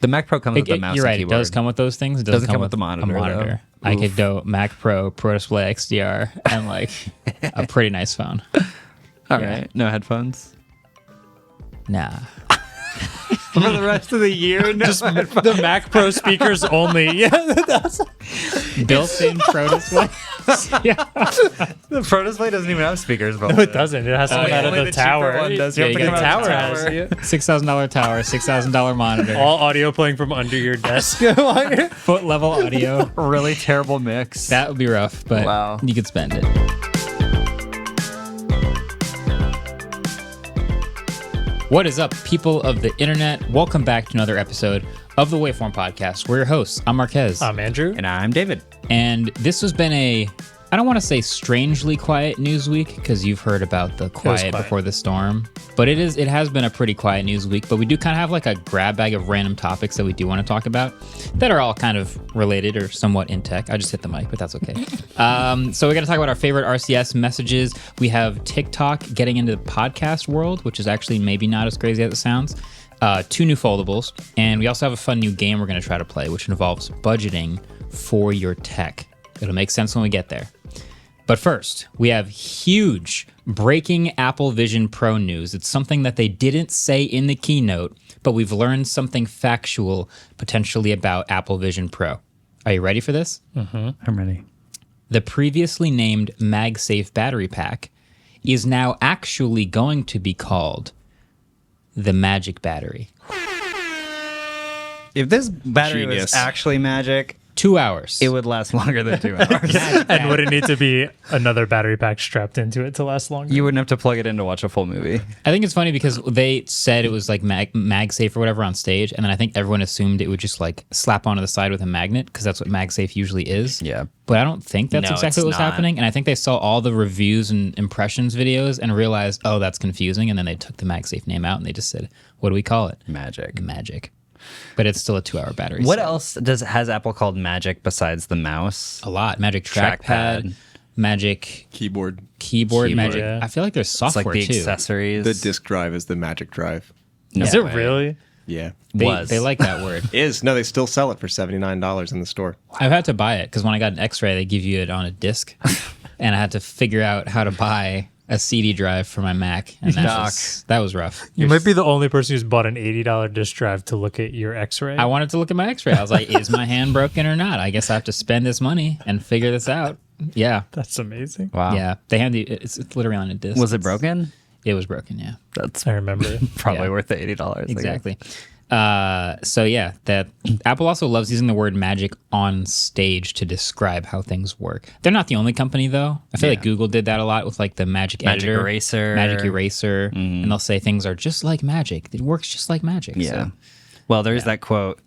The Mac Pro comes with the mouse You're and right. keyboard. It does come with those things. It doesn't come with the monitor. a monitor. I could go Mac Pro Display XDR, and like a pretty nice phone. All right. No headphones? Nah. For the rest of the year? No Just the Mac Pro speakers only. Yeah, that's Built-in Pro Display. yeah. The Pro Display doesn't even have speakers. No, it doesn't. It has to come out of only the cheaper tower. one does. Yeah, You have you to got come out tower of the has. tower. $6,000 tower, $6,000 monitor, All audio playing from under your desk. foot level audio. Really terrible mix. That would be rough, but Wow. you could spend it. What is up, people of the internet? Welcome back to another episode of the Waveform podcast. We're your hosts. I'm Marques. I'm Andrew. And I'm David. And this has been I don't want to say strangely quiet news week, because you've heard about the quiet before the storm. But it has been a pretty quiet news week. But we do kind of have like a grab bag of random topics that we do want to talk about that are all kind of related or somewhat in tech. I just hit the mic, but that's okay. So we're going to talk about our favorite RCS messages. We have TikTok getting into the podcast world, which is actually maybe not as crazy as it sounds. 2 new foldables. And we also have a fun new game we're going to try to play, which involves budgeting for your tech. It'll make sense when we get there. But first, we have huge breaking Apple Vision Pro news. It's something that they didn't say in the keynote, but we've learned something factual potentially about Apple Vision Pro. Are you ready for this? Mm-hmm. I'm ready. The previously named MagSafe battery pack is now actually going to be called the Magic Battery. If this battery was Genius. actually magic, 2 hours. it would last longer than 2 hours. And would it need to be another battery pack strapped into it to last longer? You wouldn't have to plug it in to watch a full movie. I think it's funny because they said it was like MagSafe or whatever on stage, and then I think everyone assumed it would just like slap onto the side with a magnet, because that's what MagSafe usually is. Yeah. But I don't think that's No, exactly it's what was not. happening, and I think they saw all the reviews and impressions videos and realized, oh, that's confusing, and then they took the MagSafe name out and they just said, what do we call it? Magic. Magic. But it's still a 2-hour battery. What so. else has Apple called magic besides the mouse? A lot. Magic trackpad, Magic Keyboard. keyboard, Magic. yeah. I feel like there's It's software like the too. accessories. The disk drive is the magic drive. No Is it way. really? Yeah. They like that word. Is. No, they still sell it for $79 in the store. I've had to buy it because when I got an X-ray, they give you it on a disc, and I had to figure out how to buy a CD drive for my Mac, and that was rough. You might be the only person who's bought an $80 disk drive to look at your X-ray. I wanted to look at my X-ray. I was like, is my hand broken or not? I guess I have to spend this money and figure this out. Yeah. That's amazing. Wow. Yeah. They hand you, it's literally on a disc. Was it broken? It was broken, yeah. That's I remember. probably Yeah. worth the $80. I guess. Exactly. So yeah, that Apple also loves using the word magic on stage to describe how things work. They're not the only company though. I feel like Google did that a lot with like the Magic Editor, Eraser. Magic Eraser, and they'll say things are just like magic. It works just like magic. Yeah. So. Well, there's that quote,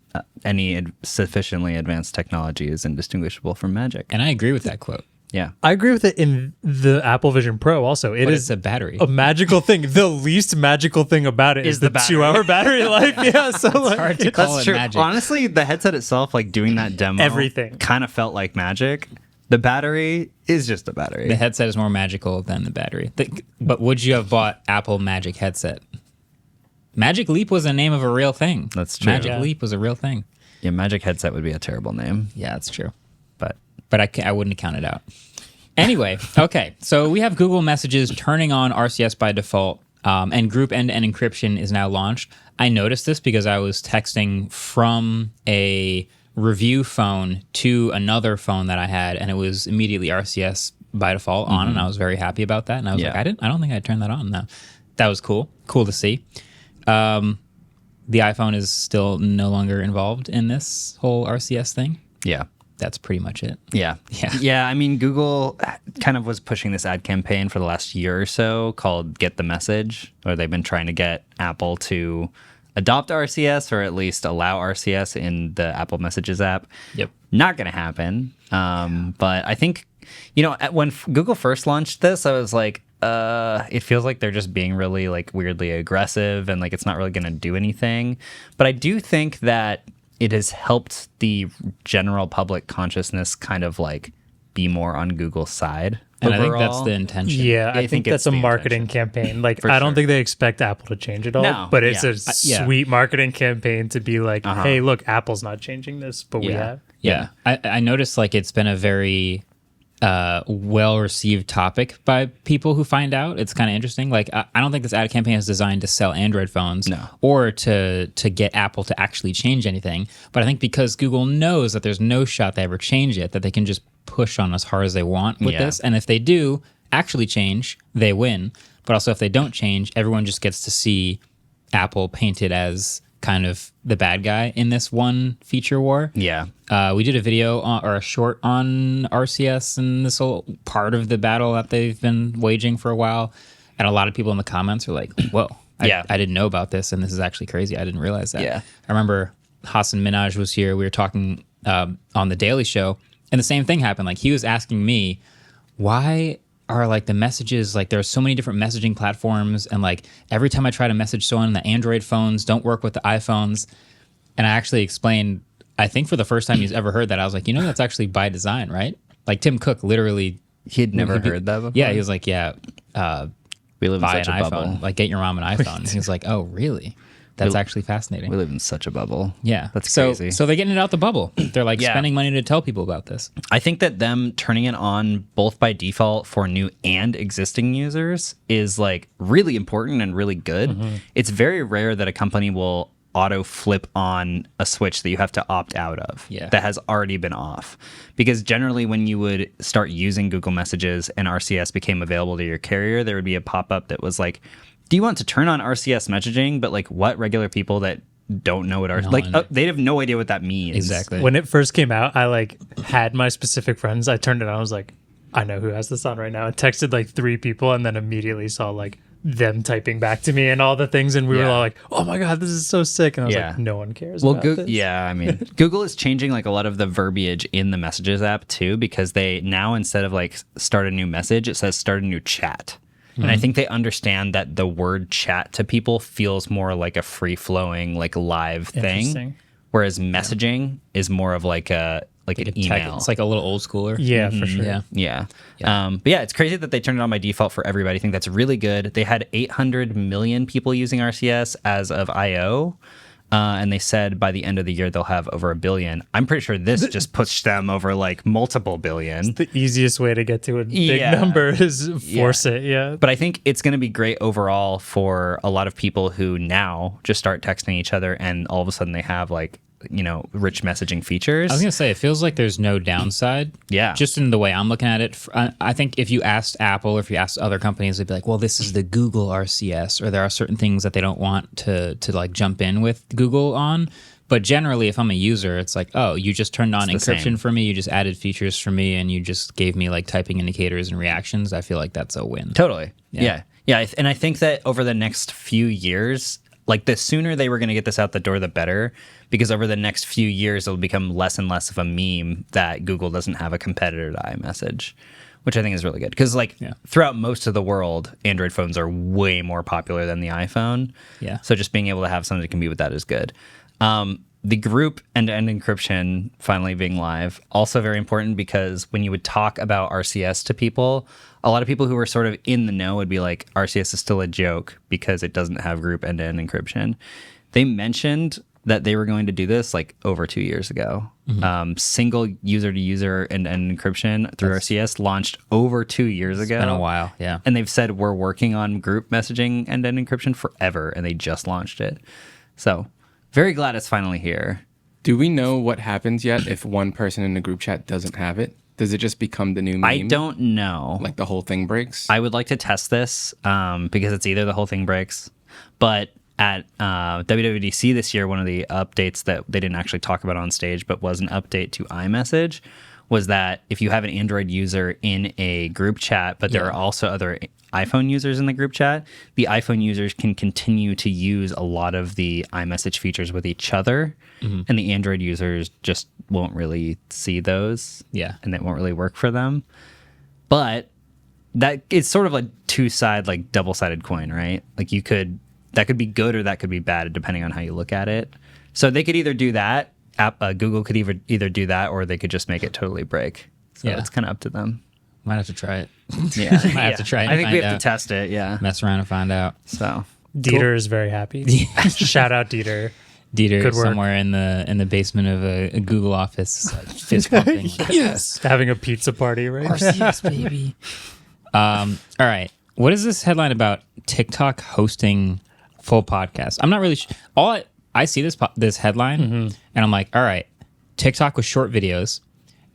any sufficiently advanced technology is indistinguishable from magic. And I agree with that quote. Yeah. I agree with it in the Apple Vision Pro also. It But is it's a battery. a magical thing. The least magical thing about it is the battery. 2-hour battery life. Yeah, so like, hard to call That's it true. magic. Honestly, the headset itself, like doing that demo, Everything. kind of felt like magic. The battery is just a battery. The headset is more magical than the battery. But would you have bought Apple Magic headset? Magic Leap was the name of a real thing. That's true. Magic Yeah. Leap was a real thing. Yeah, magic headset would be a terrible name, Yeah, that's true. but But I wouldn't count it out. Anyway, okay. So we have Google Messages turning on RCS by default, and group end-to-end encryption is now launched. I noticed this because I was texting from a review phone to another phone that I had, and it was immediately RCS by default on, and I was very happy about that. And I was Yeah. like, I don't think I turned that on. No, that was cool. Cool to see. The iPhone is still no longer involved in this whole RCS thing. yeah. That's pretty much it. Yeah. Yeah. Yeah. I mean, Google kind of was pushing this ad campaign for the last year or so called Get the Message, where they've been trying to get Apple to adopt RCS or at least allow RCS in the Apple Messages app. Yep. Not going to happen. But I think, when Google first launched this, I was like, it feels like they're just being really like weirdly aggressive and like it's not really going to do anything. But I do think that it has helped the general public consciousness kind of like be more on Google's side. And I think that's overall. the intention. Yeah, I think it's that's a the marketing intention. campaign. Like, For I don't sure. think they expect Apple to change it all, No, but it's yeah. a Yeah. sweet marketing campaign to be like, Uh-huh. hey, look, Apple's not changing this, but we Yeah. have. Yeah. I noticed like it's been a very well received topic by people who find out. It's kind of interesting. Like I don't think this ad campaign is designed to sell Android phones or to get Apple to actually change anything. But I think because Google knows that there's no shot they ever change it, that they can just push on as hard as they want with this. And if they do actually change, they win. But also if they don't change, everyone just gets to see Apple painted as kind of the bad guy in this one feature war. Yeah. We did a video or a short on RCS and this whole part of the battle that they've been waging for a while. And a lot of people in the comments are like, whoa, I didn't know about this. And this is actually crazy. I didn't realize that. Yeah. I remember Hassan Minaj was here. We were talking on the Daily Show and the same thing happened. Like he was asking me, why are like the messages, like there are so many different messaging platforms, and like every time I try to message someone, the Android phones don't work with the iPhones. And I actually explained, I think for the first time he's ever heard that, I was like, that's actually by design, right? Like Tim Cook literally, He'd never heard that before. yeah, he was like, we live in buy such an a iPhone, bubble. like get your mom an iPhone. He was like, oh really? That's actually fascinating. We live in such a bubble. Yeah, That's so, crazy. So they're getting it out the bubble. They're like Yeah. spending money to tell people about this. I think that them turning it on both by default for new and existing users is like really important and really good. It's very rare that a company will auto flip on a switch that you have to opt out of that has already been off. Because generally when you would start using Google Messages and RCS became available to your carrier, there would be a pop-up that was like, do you want to turn on RCS messaging? But like what regular people that don't know what they have no idea what that means. Exactly. When it first came out, I like had my specific friends. I turned it on. I was like, I know who has this on right now. I texted like 3 people and then immediately saw like them typing back to me and all the things. And we were all like, oh my God, this is so sick. And I was like, no one cares about this. Yeah, I mean, Google is changing like a lot of the verbiage in the Messages app too, because they now, instead of like start a new message, it says start a new chat. And I think they understand that the word chat to people feels more like a free-flowing, like live thing, whereas messaging is more of like an email. It's like a little old schooler. Yeah, for sure. Yeah. But yeah, it's crazy that they turned it on by default for everybody. I think that's really good. They had 800 million people using RCS as of I/O. And they said by the end of the year they'll have over 1 billion. I'm pretty sure this just pushed them over like multiple billion. The easiest way to get to a big number is force it. Yeah. But I think it's going to be great overall for a lot of people who now just start texting each other and all of a sudden they have like, rich messaging features. I was going to say, it feels like there's no downside. Yeah. Just in the way I'm looking at it. I think if you asked Apple or if you asked other companies, they'd be like, well, this is the Google RCS, or there are certain things that they don't want to like jump in with Google on. But generally, if I'm a user, it's like, oh, you just turned on encryption for me, you just added features for me, and you just gave me like typing indicators and reactions. I feel like that's a win. Totally. Yeah. And I think that over the next few years, like the sooner they were going to get this out the door, the better, because over the next few years, it'll become less and less of a meme that Google doesn't have a competitor to iMessage, which I think is really good. Because throughout most of the world, Android phones are way more popular than the iPhone. Yeah. So just being able to have something to compete with that is good. The group end-to-end encryption finally being live, also very important, because when you would talk about RCS to people, a lot of people who were sort of in the know would be like, RCS is still a joke because it doesn't have group end-to-end encryption. They mentioned that they were going to do this like over 2 years ago. Single user-to-user end-to-end encryption through RCS launched over 2 years ago. It's been a while, yeah. And they've said we're working on group messaging end-to-end encryption forever, and they just launched it. So very glad it's finally here. Do we know what happens yet if one person in the group chat doesn't have it? Does it just become the new meme? I don't know. Like the whole thing breaks? I would like to test this because it's either the whole thing breaks, but at WWDC this year, one of the updates that they didn't actually talk about on stage, but was an update to iMessage, was that if you have an Android user in a group chat, but there are also other iPhone users in the group chat, the iPhone users can continue to use a lot of the iMessage features with each other, and the Android users just won't really see those, and it won't really work for them. But that it's sort of a two-side, like double-sided coin, right? Like that could be good or that could be bad depending on how you look at it. So they could either do that. Google could either do that, or they could just make it totally break. So it's kind of up to them. Might have to try it. Yeah, Might have to try it and I think we find have out. to test it. Yeah. Mess around and find out. So Dieter is very happy. Shout out Dieter. Dieter Good work. somewhere in the basement of a Google office, like, fist pumping. Yes, Having a pizza party right now. RCS baby. All right. What is this headline about? TikTok hosting full podcasts. I'm not really I see this headline and I'm like, all right, TikTok was short videos,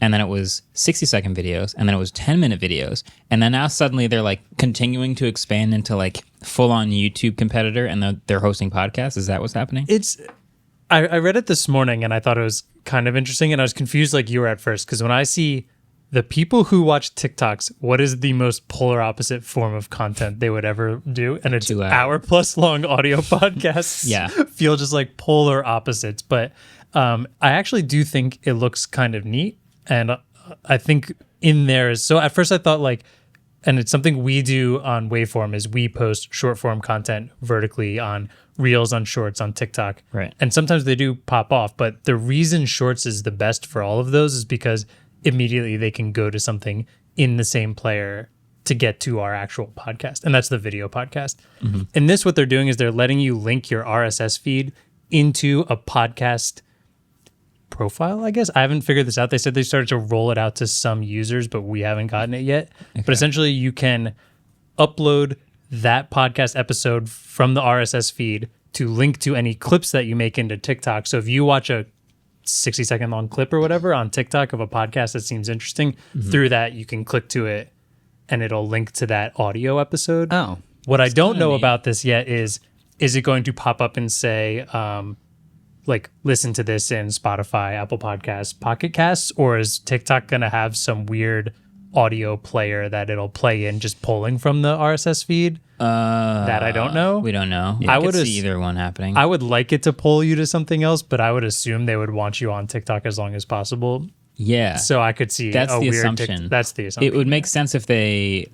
and then it was 60-second videos, and then it was 10-minute videos, and then now suddenly they're like continuing to expand into like full-on YouTube competitor, and they're hosting podcasts. Is that what's happening? I read it this morning and I thought it was kind of interesting, and I was confused like you were at first, because when I see the people who watch TikToks, what is the most polar opposite form of content they would ever do? And it's 2 hours. hour-plus long audio podcasts. Yeah. Feel just like polar opposites. But I actually do think it looks kind of neat. And I think in there is, so at first I thought like, and it's something we do on Waveform, is we post short form content vertically on Reels, on Shorts, on TikTok. Right. And sometimes they do pop off, but the reason Shorts is the best for all of those is because immediately they can go to something in the same player to get to our actual podcast. And that's the video podcast. In this, what they're doing is they're letting you link your RSS feed into a podcast profile, I guess. I haven't figured this out. They said they started to roll it out to some users, but we haven't gotten it yet. Okay. But essentially you can upload that podcast episode from the RSS feed to link to any clips that you make into TikTok. So if you watch a 60-second long clip or whatever on TikTok of a podcast that seems interesting, through that you can click to it and it'll link to that audio episode. Oh. What I don't know about this yet is it going to pop up and say, like, listen to this in Spotify, Apple Podcasts, Pocket Casts, or is TikTok going to have some weird audio player that it'll play in just pulling from the RSS feed? That I don't know. We don't know. I I would would see either one happening. I would like it to pull you to something else, but I would assume they would want you on TikTok as long as possible. Yeah. So I could see That's a the weird assumption. that's the assumption. It would make sense if they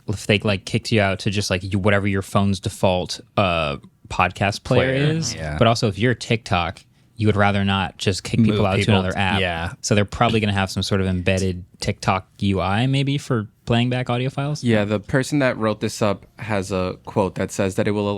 like kicked you out to just like whatever your phone's default podcast player is. Yeah. But also if you're TikTok, you would rather not just kick people Move out to people another app. yeah. So they're probably going to have some sort of embedded TikTok UI maybe for playing back audio files. Yeah, the person that wrote this up has a quote that says that it will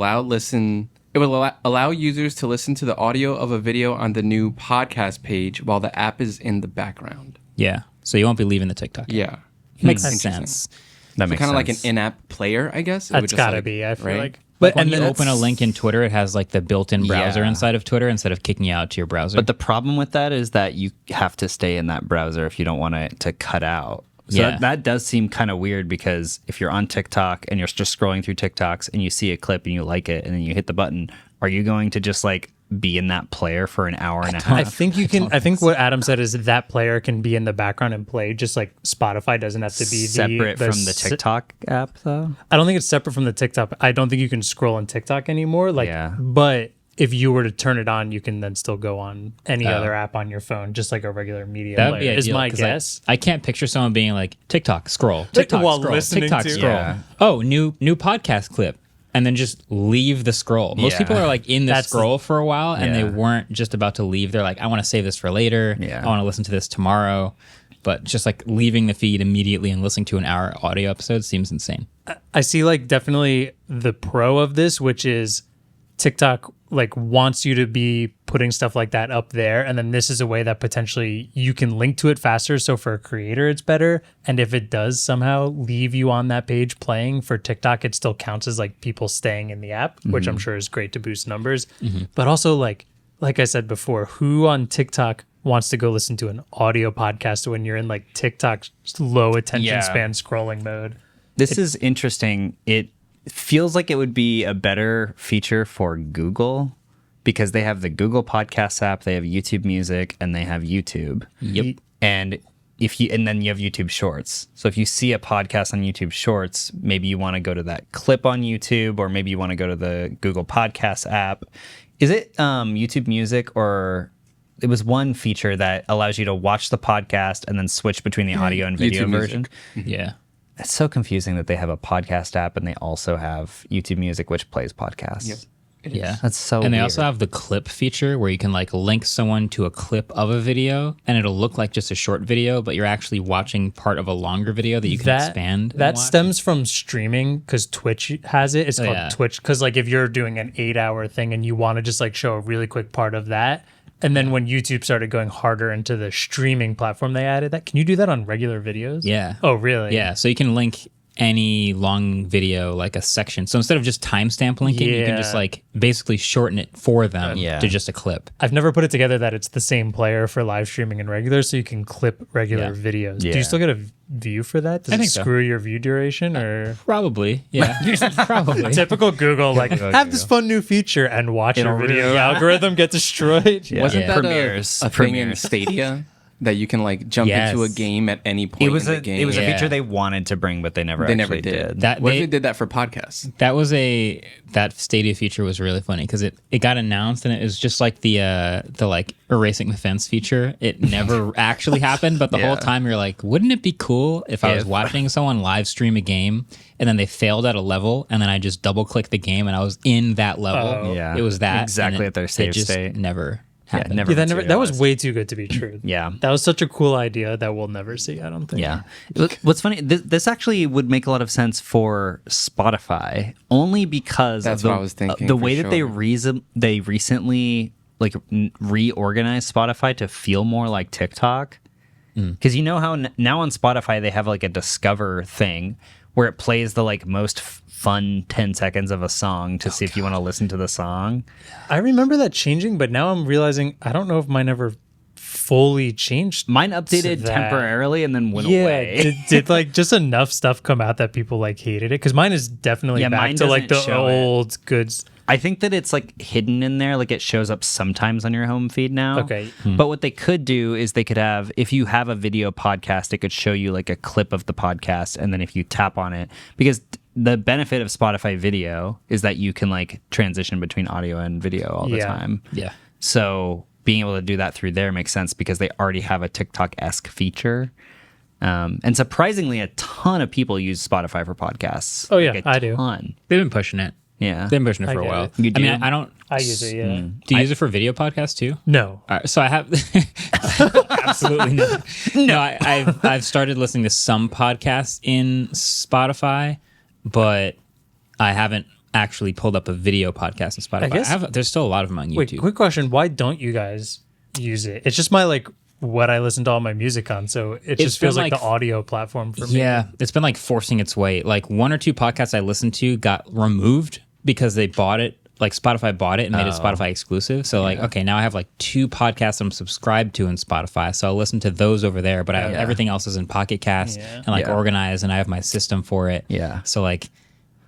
allow users to listen to the audio of a video on the new podcast page while the app is in the background. Yeah. So you won't be leaving the TikTok. Yeah. Makes Interesting. sense. That So makes kind of sense. like an in-app player, I guess. It That's would just, gotta like, be, I feel right? like. But when and you then open a it's- link in Twitter, it has like the built-in browser Yeah. inside of Twitter instead of kicking you out to your browser. But the problem with that is that you have to stay in that browser if you don't want it to cut out. So Yeah. that does seem kind of weird, because if you're on TikTok and you're just scrolling through TikToks and you see a clip and you like it and then you hit the button, are you going to just like be in that player for an hour and a half? I think you can. I think what Adam said is that player can be in the background and play, just like Spotify doesn't have to be separate from the TikTok app, though. I don't think it's separate from the TikTok. I don't think you can scroll on TikTok anymore. Like, Yeah. but if you were to turn it on, you can then still go on any other app on your phone, just like a regular media That would player. be Is ideal, my 'cause, guess. I can't picture someone being like TikTok scroll, TikTok while scroll, listening TikTok to- scroll. Yeah. Oh, new podcast clip, and then just leave the scroll. Most Yeah. people are like in the That's scroll for a while, and they Yeah. weren't just about to leave. They're like, I want to save this for later. Yeah. I want to listen to this tomorrow. But just like leaving the feed immediately and listening to an hour audio episode seems insane. I see like definitely the pro of this, which is TikTok like wants you to be putting stuff like that up there, and then this is a way that potentially you can link to it faster. So for a creator, it's better. And if it does somehow leave you on that page playing for TikTok, it still counts as like people staying in the app, which I'm sure is great to boost numbers. But also like I said before, who on TikTok wants to go listen to an audio podcast when you're in like TikTok's low attention Yeah. span scrolling mode? This is interesting. It feels like it would be a better feature for Google, because they have the Google Podcasts app, they have YouTube Music, and they have YouTube. Yep. And then you have YouTube Shorts. So if you see a podcast on YouTube Shorts, maybe you want to go to that clip on YouTube, or maybe you want to go to the Google Podcasts app. Is it YouTube Music, or it was one feature that allows you to watch the podcast and then switch between the audio and video YouTube version? Music. Yeah. It's so confusing that they have a podcast app and they also have YouTube Music, which plays podcasts. Yep. Yeah, That's so And they weird. also have the clip feature where you can like link someone to a clip of a video, and it'll look like just a short video, but you're actually watching part of a longer video that you can expand. and That watch. stems from streaming because Twitch has it. It's called yeah. Twitch because like if you're doing an 8-hour thing and you want to just like show a really quick part of that, and then when YouTube started going harder into the streaming platform, they added that. Can you do that on regular videos? Yeah. Oh, really? Yeah, so you can link any long video like a section. So instead of just timestamp linking, you can just Yeah. like basically shorten it for them Yeah. to just a clip. I've never put it together that it's the same player for live streaming and regular, so you can clip regular Yeah. videos. Do Yeah. you still get a view for that? Does I it think so. screw your view duration or? Probably, yeah, probably. Typical Google, like have this fun new feature and watch your video algorithm get destroyed. Wasn't Yeah. that Premieres. a thing in Stadia that you can like jump into a Yes. game at any point It was in a the game? it was a Yeah. feature they wanted to bring, but they never They actually never did. That What they- if they did that for podcasts? That Stadia feature was really funny because it got announced and it was just like the like erasing the fence feature. It never actually happened, but the whole Yeah. time you're like, wouldn't it be cool if I was If- watching someone live stream a game and then they failed at a level and then I just double clicked the game and I was in that level? Oh. Yeah. It was that Exactly and at their it save just state. Never Yeah, happened. never. Yeah, that was materialized. way too good to be true. Yeah. That was such a cool idea that we'll never see, I don't think. Yeah. What's funny, this actually would make a lot of sense for Spotify, only because That's of what I was thinking, the for way that they sure. they recently like reorganized Spotify to feel more like TikTok. Because you know how now on Spotify they have like a discover thing where it plays the like most fun 10 seconds of a song to see if you want to listen to the song. I remember that changing, but now I'm realizing I don't know if mine ever fully changed. Mine updated that. temporarily and then went Yeah, away. did like just enough stuff come out that people like hated it? Because mine is definitely Yeah, back mine to like the doesn't show it. old goods. I think that it's like hidden in there, like it shows up sometimes on your home feed now. Okay. But what they could do is they could have, if you have a video podcast, it could show you like a clip of the podcast. And then if you tap on it, because the benefit of Spotify video is that you can like transition between audio and video all the Yeah. time. Yeah. So being able to do that through there makes sense because they already have a TikTok-esque feature. And surprisingly, a ton of people use Spotify for podcasts. Oh, yeah, Like a I do. ton. They've been pushing it. Yeah. They've been pushing it I for a get while. it. You I mean, do? I don't. I use it, yeah. Do you use it for video podcasts too? No. All right, so I have absolutely not. No, I've started listening to some podcasts in Spotify, but I haven't actually pulled up a video podcast in Spotify. guess- There's still a lot of them on YouTube. Wait, quick question. Why don't you guys use it? It's just my like what I listen to all my music on. So it just been feels like like- the audio platform for me. Yeah, it's been like forcing its way. Like one or two podcasts I listened to got removed because they bought it. Like Spotify bought it and made it Spotify exclusive. So like, okay, now I have like 2 podcasts I'm subscribed to in Spotify. So I'll listen to those over there, but everything else is in Pocket Cast and like organized, and I have my system for it. Yeah. So like,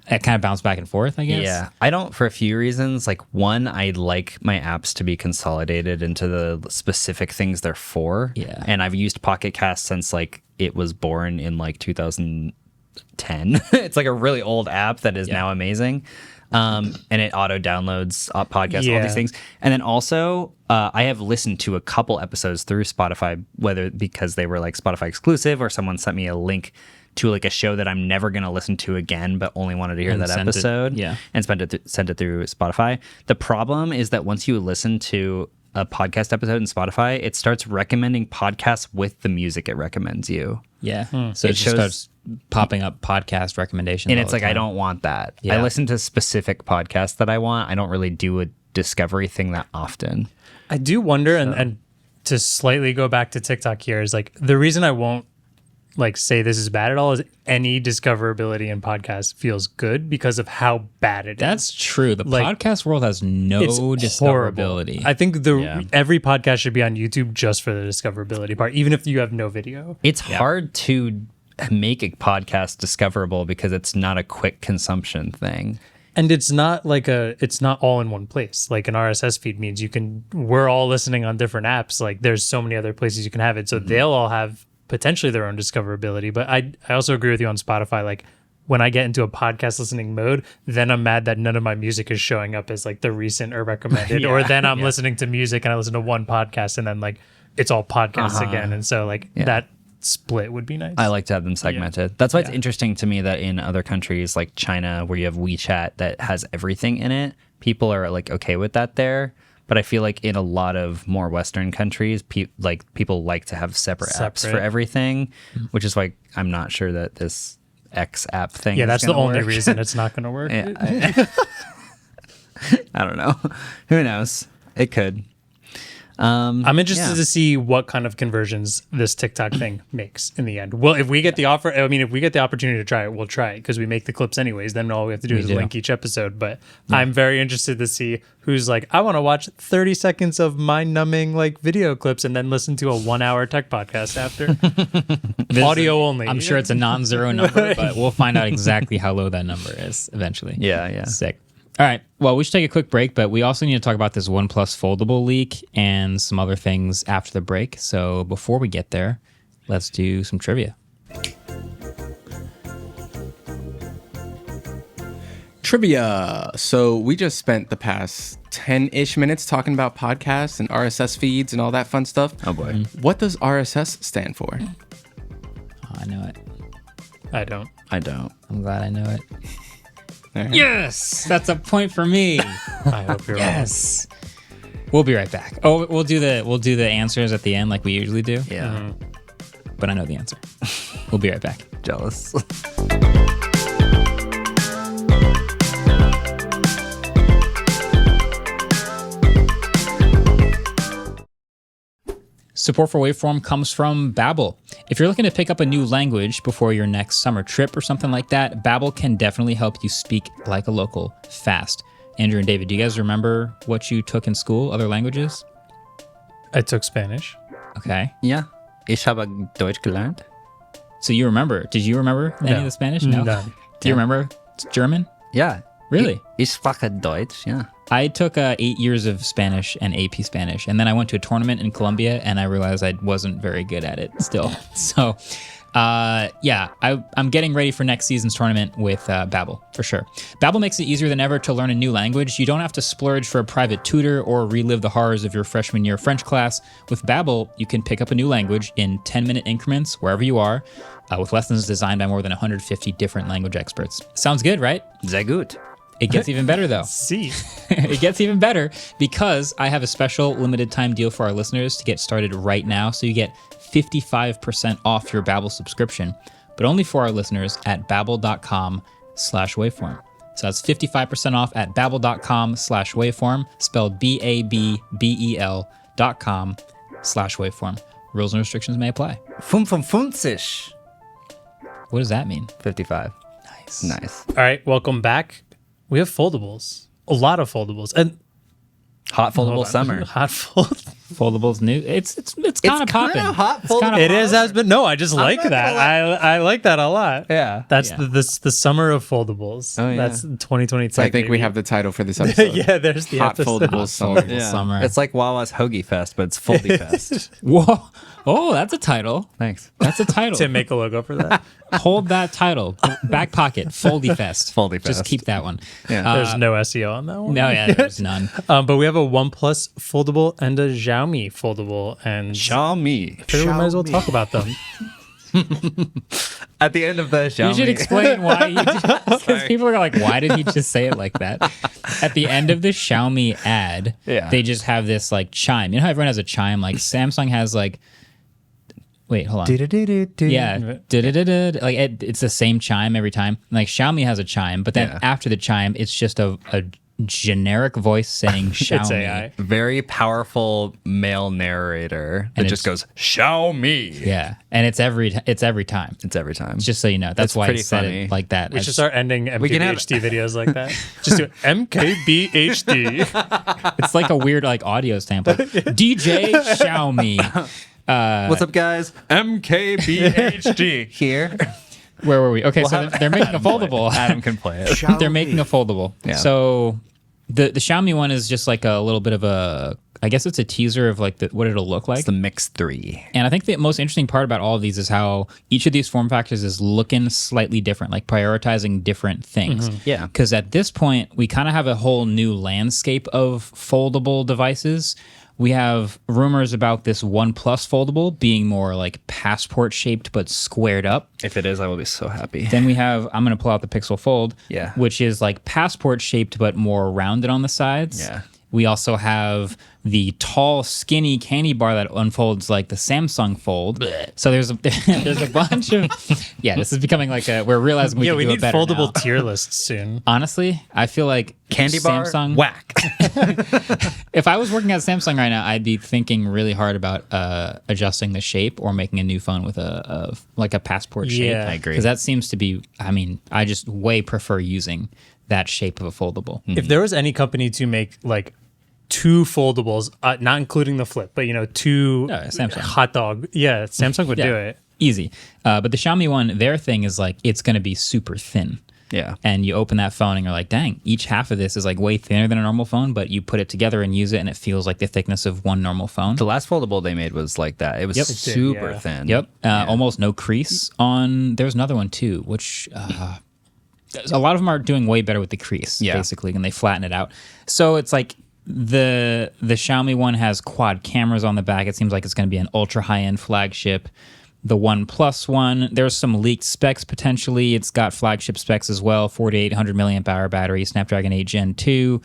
it kind of bounced back and forth, I guess. Yeah, I don't for a few reasons. Like one, I like my apps to be consolidated into the specific things they're for. Yeah. And I've used Pocket Cast since like it was born in like 2010. It's like a really old app that is now amazing. And it auto downloads podcasts, all Yeah. these things. And then also, I have listened to a couple episodes through Spotify, whether because they were like Spotify exclusive or someone sent me a link to like a show that I'm never going to listen to again, but only wanted to hear And that sent it- episode. yeah. And sent it through Spotify. The problem is that once you listen to a podcast episode in Spotify, it starts recommending podcasts with the music it recommends you. Yeah. So It it just shows- starts popping up podcast recommendations. And all it's the like, I time. don't want that. I Yeah. listen to specific podcasts that I want. I don't really do a discovery thing that often. I do wonder, and to slightly go back to TikTok here, is like the reason I won't like say this is bad at all is any discoverability in podcasts feels good because of how bad it is. That's true. The Like, podcast world has no It's horrible. discoverability. I think Yeah. every podcast should be on YouTube just for the discoverability part, even if you have no video. It's hard to make a podcast discoverable because it's not a quick consumption thing. And it's not like it's not all in one place. Like an RSS feed means we're all listening on different apps. Like there's so many other places you can have it. So they'll all have potentially their own discoverability. But I also agree with you on Spotify. Like when I get into a podcast listening mode, then I'm mad that none of my music is showing up as like the recent or recommended. Or then I'm listening to music and I listen to one podcast and then like it's all podcasts again. And so like that split would be nice. I like to have them segmented. That's why it's interesting to me that in other countries like China, where you have WeChat that has everything in it, people are like okay with that there. But I feel like in a lot of more Western countries, people like to have separate apps for everything, which is why I'm not sure that this X app thing. Yeah, that's the only work. reason it's not going to work. Yeah, I don't know. Who knows? It could. I'm interested to see what kind of conversions this TikTok thing makes in the end. Well, if we get the opportunity to try it, we'll try it because we make the clips anyways. Then all we have to do is link each episode. But I'm very interested to see who's like, I want to watch 30 seconds of mind-numbing like video clips and then listen to a 1-hour tech podcast after. Audio only. I'm sure it's a non-zero number, but we'll find out exactly how low that number is eventually. Yeah. Sick. All right. Well, we should take a quick break, but we also need to talk about this OnePlus foldable leak and some other things after the break. So before we get there, let's do some trivia. Trivia. So we just spent the past 10-ish minutes talking about podcasts and RSS feeds and all that fun stuff. Oh boy. What does RSS stand for? Oh, I know it. I don't. I'm glad I know it. Right. Yes, that's a point for me. I hope you're Yes. We'll be right back. Oh, we'll do the answers at the end like we usually do. Yeah. But I know the answer. We'll be right back. Jealous. Support for Waveform comes from Babbel. If you're looking to pick up a new language before your next summer trip or something like that, Babbel can definitely help you speak like a local fast. Andrew and David, do you guys remember what you took in school, other languages? I took Spanish. Okay. Ja. Ich habe Deutsch gelernt. So you remember. Did you remember any of the Spanish? No. None. Do you remember German? Ja. Really? Ich spreche Deutsch, ja. I took 8 years of Spanish and AP Spanish, and then I went to a tournament in Colombia, and I realized I wasn't very good at it still. So, I'm getting ready for next season's tournament with Babbel, for sure. Babbel makes it easier than ever to learn a new language. You don't have to splurge for a private tutor or relive the horrors of your freshman year French class. With Babbel, you can pick up a new language in 10-minute increments wherever you are, with lessons designed by more than 150 different language experts. Sounds good, right? Sehr gut. It gets even better, though. See. It gets even better because I have a special limited time deal for our listeners to get started right now. So you get 55% off your Babbel subscription, but only for our listeners at babbel.com/waveform. So that's 55% off at babbel.com/waveform, spelled BABBEL.com/waveform. Rules and restrictions may apply. 55. What does that mean? 55. Nice. All right, welcome back. We have foldables. A lot of foldables. And Hot foldable summer. hot fold. Foldables new. It's kind of popping. hot It's kinda It is has been. No, I just like not that. gonna lie. I like that a lot. Yeah. That's Yeah. the summer of foldables. Oh, yeah. That's 2023. So I think we have the title for this episode. yeah, there's the Hot episode. Foldable Summer. Foldable summer. It's like Wawa's Hoagie Fest, but it's Foldy Fest. Whoa. Oh, that's a title. Thanks. That's a title. To make a logo for that. Hold that title. Back pocket. Foldy Fest. Foldy Just Fest. keep that one. Yeah. There's no SEO on that one. No, yeah, there's none. But we have a OnePlus foldable and a Xiaomi foldable, and Xiaomi. I figure we might as well talk about them. At the end of the Xiaomi. You should explain why he because people are like, why did he just say it like that? At the end of the Xiaomi ad, they just have this like chime. You know how everyone has a chime? Like Samsung has like, wait, hold on. Yeah, like it's the same chime every time. Like Xiaomi has a chime, but then after the chime, it's just a generic voice saying Xiaomi. It's AI. Very powerful male narrator that And just goes, Xiaomi. Yeah, and it's every time. It's every time. Just so you know, that's It's why I pretty said funny. it like that. We should start ending can have- MKBHD videos like that. Just do MKBHD. It's like a weird like audio sample. DJ Xiaomi. What's up, guys? MKBHD here. Where were we? Okay, so they're making a foldable. Adam can play it. They're making a foldable. Yeah. So the Xiaomi one is just like a little bit of a, I guess it's a teaser of like what it'll look like. It's the Mix 3. And I think the most interesting part about all of these is how each of these form factors is looking slightly different, like prioritizing different things. Yeah. Because at this point, we kind of have a whole new landscape of foldable devices We have rumors about this OnePlus foldable being more like passport shaped but squared up. If it is, I will be so happy. Then we have, I'm going to pull out the Pixel Fold, Yeah. which is like passport shaped but more rounded on the sides. Yeah. We also have the tall, skinny candy bar that unfolds like the Samsung Fold. So there's a bunch of this is becoming like we're realizing we can we do need it better foldable now. tier lists soon. Honestly, I feel like Candy bar, Samsung, whack. if I was working at Samsung right now, I'd be thinking really hard about adjusting the shape or making a new phone with a passport shape. Yeah. I agree. Because that seems to be, I just way prefer using that shape of a foldable. If there was any company to make like 2 foldables, not including the flip, but two Samsung. hot dog, Samsung would do it. Easy. But the Xiaomi one, their thing is like, it's going to be super thin. Yeah. And you open that phone and you're like, dang, each half of this is like way thinner than a normal phone, but you put it together and use it and it feels like the thickness of one normal phone. The last foldable they made was like that. It was Yep. super It did, thin. Yep. Almost no crease on. There was another one too, which a lot of them are doing way better with the crease, basically, and they flatten it out. So it's like the Xiaomi one has quad cameras on the back. It seems like it's going to be an ultra high end flagship. The OnePlus one, there's some leaked specs potentially. It's got flagship specs as well: 4,800 milliamp hour battery, Snapdragon 8 Gen 2.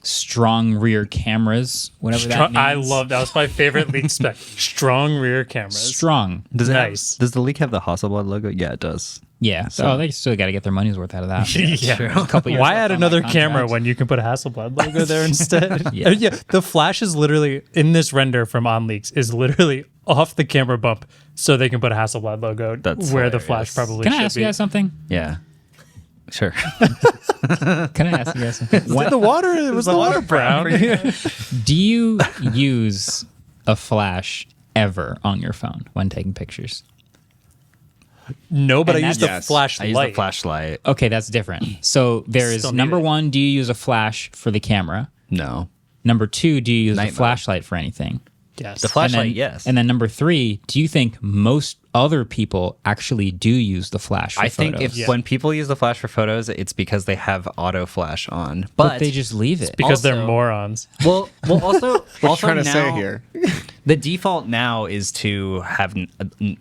Strong rear cameras, whatever that means. I love that. Was my favorite leak spec. Strong rear cameras. Strong. Does it Nice. does the leak have the Hasselblad logo? Yeah, it does. Yeah. So they still got to get their money's worth out of that. Yeah. A couple years Why left add on another that camera contract. when you can put a Hasselblad logo there instead? Yeah. The flash is literally in this render from OnLeaks is literally off the camera bump, so they can put a Hasselblad logo That's where the hilarious. flash probably Can should I ask be. you guys something? Yeah. Sure. Can I ask you guys something? The water was the water brown. Do you use a flash ever on your phone when taking pictures? No, but And I use that's- the flashlight. I use the flashlight. Okay, that's different. So there is Still need number it. 1, do you use a flash for the camera? No. Number 2, do you use Night a mode. flashlight for anything? Yes. The flashlight, and then, yes. And then number 3, do you think most other people actually do use the flash for I think photos? when people use the flash for photos, it's because they have auto flash on. But they just leave it. because they're also- morons. well also What you also trying to now, say here? The default now is to have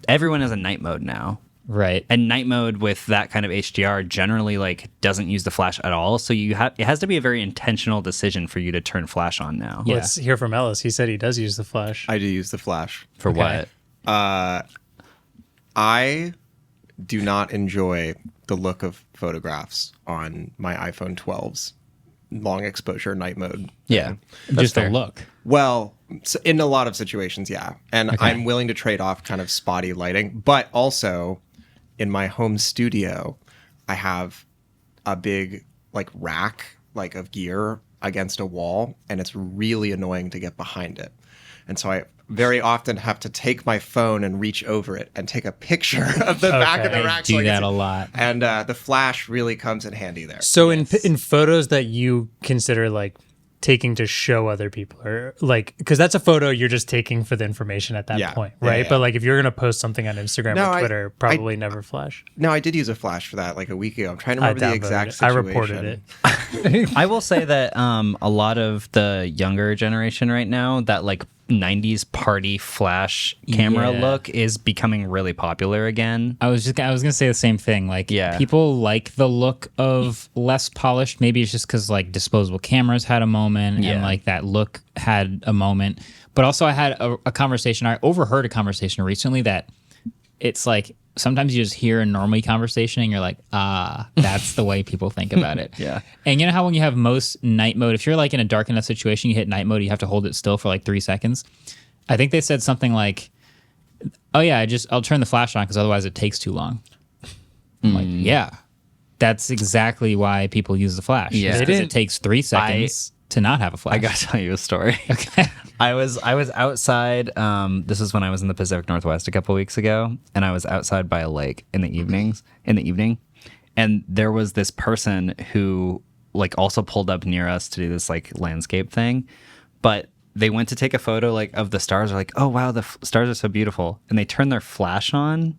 everyone has a night mode now. Right. And night mode with that kind of HDR generally like doesn't use the flash at all. So it has to be a very intentional decision for you to turn flash on now. Yeah. Let's hear from Ellis. He said he does use the flash. I do use the flash. For Okay. what? I do not enjoy the look of photographs on my iPhone 12's long exposure night mode. Yeah. Just fair. a look. Well, in a lot of situations, yeah. And I'm willing to trade off kind of spotty lighting, but also in my home studio, I have a big like rack like of gear against a wall, and it's really annoying to get behind it. And so I very often have to take my phone and reach over it and take a picture of the back of the I rack. do so I that can a see- lot. And the flash really comes in handy there. So in photos that you consider like taking to show other people, or like, because that's a photo you're just taking for the information at that Yeah. point, Yeah, right? yeah. But like if you're gonna post something on Instagram No, or I- Twitter, probably never flash. No, I did use a flash for that like a week ago. I'm trying to I remember the downloaded exact it. situation. I reported it. I will say that a lot of the younger generation right now, that like 90s party flash camera Yeah. look is becoming really popular again. I was gonna say the same thing. Like, Yeah. people like the look of less polished. Maybe it's just because like disposable cameras had a moment, and Yeah. like that look had a moment. But also, I had a conversation. I overheard a conversation recently that it's like sometimes you just hear a normal conversation and you're like, that's the way people think about it. Yeah. And you know how when you have most night mode, if you're like in a dark enough situation, you hit night mode, you have to hold it still for like 3 seconds. I think they said something like, oh yeah, I'll turn the flash on because otherwise it takes too long. I'm like, yeah, that's exactly why people use the flash. Yeah. It's They 'cause it didn't- takes 3 seconds to not have a flash. I gotta tell you a story. Okay. I was outside. This is when I was in the Pacific Northwest a couple weeks ago, and I was outside by a lake in the evening, and there was this person who like also pulled up near us to do this like landscape thing, but they went to take a photo like of the stars. They're like, oh wow, the stars are so beautiful, and they turned their flash on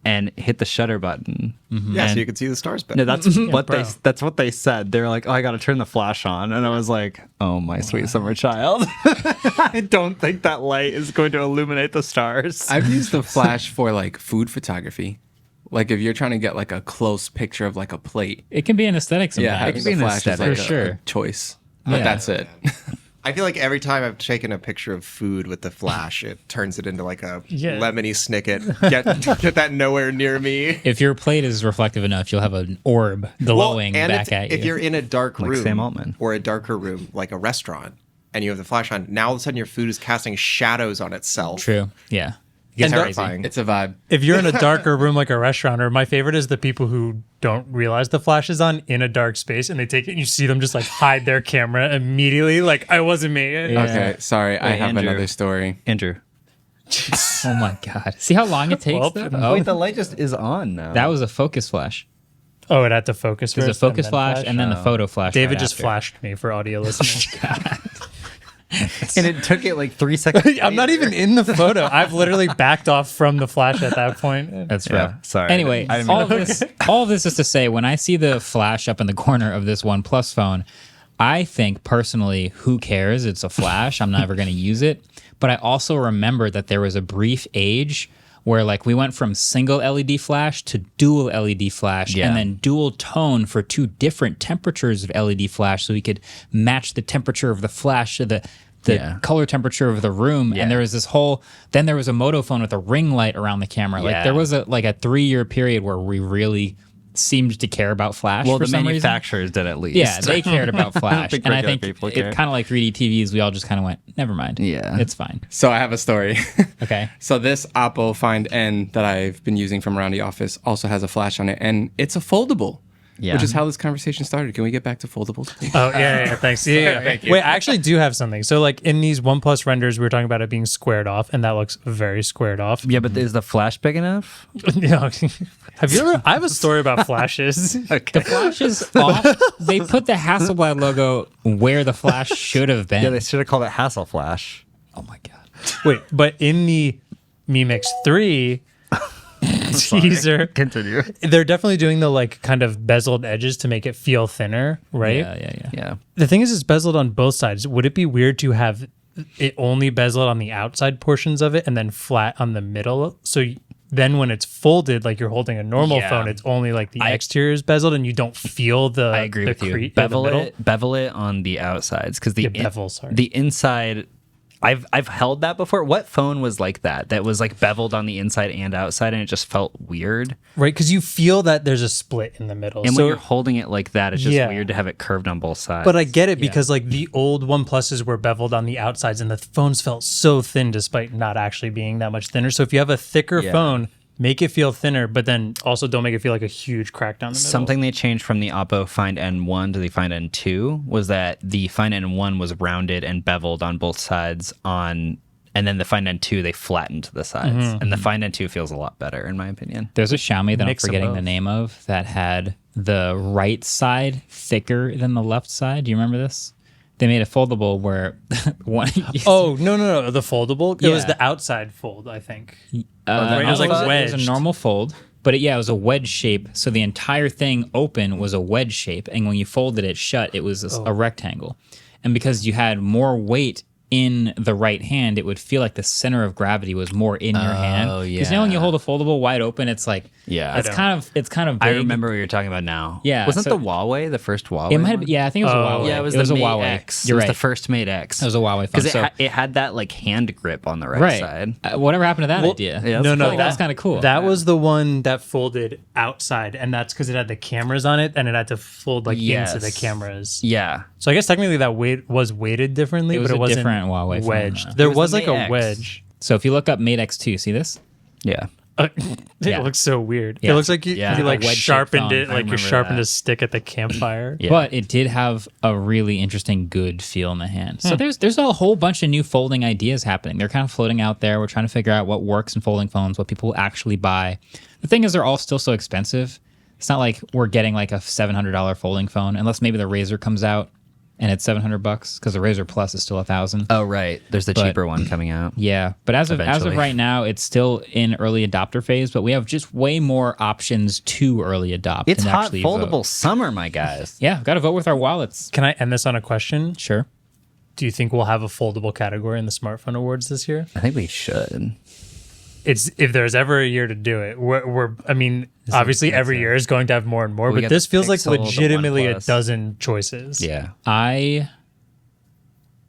and hit the shutter button. Yeah, And- so you could see the stars better. No, bro. that's what they said. They're like, oh, I got to turn the flash on, and I was like, oh my sweet summer child, I don't think that light is going to illuminate the stars. I've used the flash for like food photography. Like if you're trying to get like a close picture of like a plate. It can be an aesthetic sometimes. Yeah, having can be the an flash is aesthetic. like For a sure. choice. But Yeah. that's it. I feel like every time I've taken a picture of food with the flash, it turns it into like a lemony snicket. Get that nowhere near me. If your plate is reflective enough, you'll have an orb glowing and back at you. if you're in a dark Like room Sam Altman. or a darker room, like a restaurant, and you have the flash on, now all of a sudden your food is casting shadows on itself. True. Yeah. It's And terrifying. It's a vibe. If you're in a darker room like a restaurant, or my favorite is the people who don't realize the flash is on in a dark space and they take it and you see them just like hide their camera immediately. Like, I wasn't me. Yeah. Okay, sorry. I have Andrew. another story. Andrew, Oh my God. See how long it takes? Well, though? wait, the light just is on now. That was a focus flash. Oh, it had to focus There's a first. focus flash and then the photo flash. David right just after. flashed me for audio listeners. and it took it like 3 seconds. I'm not even in the photo. I've literally backed off from the flash at that point. That's Yeah, rough. sorry. Anyway, I didn't mean all of this is to say, when I see the flash up in the corner of this OnePlus phone, I think personally, who cares? It's a flash. I'm never going to use it. But I also remember that there was a brief age where like we went from single LED flash to dual LED flash Yeah. and then dual tone for two different temperatures of LED flash so we could match the temperature of the flash to the Yeah. color temperature of the room. Yeah. And there was this whole, then there was a moto phone with a ring light around the camera. Like Yeah. there was a 3-year period where we really seemed to care about flash Well, for the some reason. manufacturers did at least. Yeah, they cared about flash. think And I regular think people it care. kind of like 3D TVs, we all just kind of went, never mind. Yeah. It's fine. So I have a story. Okay. So this Oppo Find N that I've been using from around the office also has a flash on it, and it's a foldable. Yeah. Which is how this conversation started. Can we get back to foldables, please? Oh, yeah, thanks. Yeah. Thank you. Wait, I actually do have something. So, like, in these OnePlus renders, we were talking about it being squared off, and that looks very squared off. Yeah, but is the flash big enough? Yeah. Have you ever? I have a story about flashes. The flash is off. They put the Hasselblad logo where the flash should have been. Yeah, they should have called it Hassel Flash. Oh my God. Wait, but in the Mi Mix 3 teaser, Continue. they're definitely doing the like kind of bezeled edges to make it feel thinner, right? Yeah. Yeah. The thing is, it's bezeled on both sides. Would it be weird to have it only bezeled on the outside portions of it and then flat on the middle? So then when it's folded, like you're holding a normal Yeah. phone, it's only like the exterior is bezeled and you don't feel the I agree the with you. the Bevel middle. bevel it on the outsides because the Yeah, bevel, sorry. the inside. I've held that before. What phone was like that? That was like beveled on the inside and outside, and it just felt weird. Right, because you feel that there's a split in the middle. And so, when you're holding it like that, it's just Yeah. weird to have it curved on both sides. but I get it because like the old OnePluses were beveled on the outsides and the phones felt so thin despite not actually being that much thinner. So if you have a thicker Yeah. phone, make it feel thinner, but then also don't make it feel like a huge crack down the middle. Something they changed from the Oppo Find N1 to the Find N2 was that the Find N1 was rounded and beveled on both sides and then the Find N2 they flattened the sides. And the Find N2 feels a lot better in my opinion. There's a Xiaomi that Mix I'm of forgetting the both. name of that had the right side thicker than the left side. Do you remember this? They made a foldable where one. Oh, no. The foldable? It was Yeah. the outside fold, I think. It was like It was a wedged. normal fold, but it was a wedge shape. So the entire thing open was a wedge shape, and when you folded it shut, it was a rectangle. And because you had more weight in the right hand, it would feel like the center of gravity was more in your hand. Because now when you yeah. hold a foldable wide open, it's like Yeah. it's kind of big. I remember what you're talking about now. Yeah, Wasn't so- the Huawei the first Huawei? It might have, one? yeah, I think it was a Huawei. Yeah, it was a the Mate Huawei. X. You're it was right. the first Mate X. It was a Huawei phone. Because So, it had that like hand grip on the right right. side. Whatever happened to that idea? yeah, No, I think that's kind of cool. That was the one that folded outside, and that's because it had the cameras on it, and it had to fold like Yes. into the cameras. Yeah. So I guess technically that weight was weighted differently, It was but it a wasn't different Huawei phone, wedged. though. There It was was the like a Mate X. wedge. So if you look up Mate X2, see this? Yeah. It Yeah. looks so weird. Yeah. It looks like you Yeah. like A wedge-shaped sharpened phone. it, I like you remember sharpened that. a stick at the campfire. Yeah. But it did have a really interesting, good feel in the hand. So there's a whole bunch of new folding ideas happening. They're kind of floating out there. We're trying to figure out what works in folding phones, what people will actually buy. The thing is, they're all still so expensive. It's not like we're getting like a $700 folding phone, unless maybe the Razer comes out and it's $700 because the Razr Plus is still $1,000. Oh, right. There's the But- cheaper one coming out. Yeah, but as of Eventually. right now, it's still in early adopter phase. But we have just way more options to early adopt. It's and hot actually foldable vote. summer, my guys. Yeah, got to vote with our wallets. Can I end this on a question? Sure. Do you think we'll have a foldable category in the smartphone awards this year? I think we should. It's if there's ever a year to do it. I mean, obviously every year is going to have more and more, We but got this the feels like Pixel, the legitimately a OnePlus. dozen choices. Yeah. I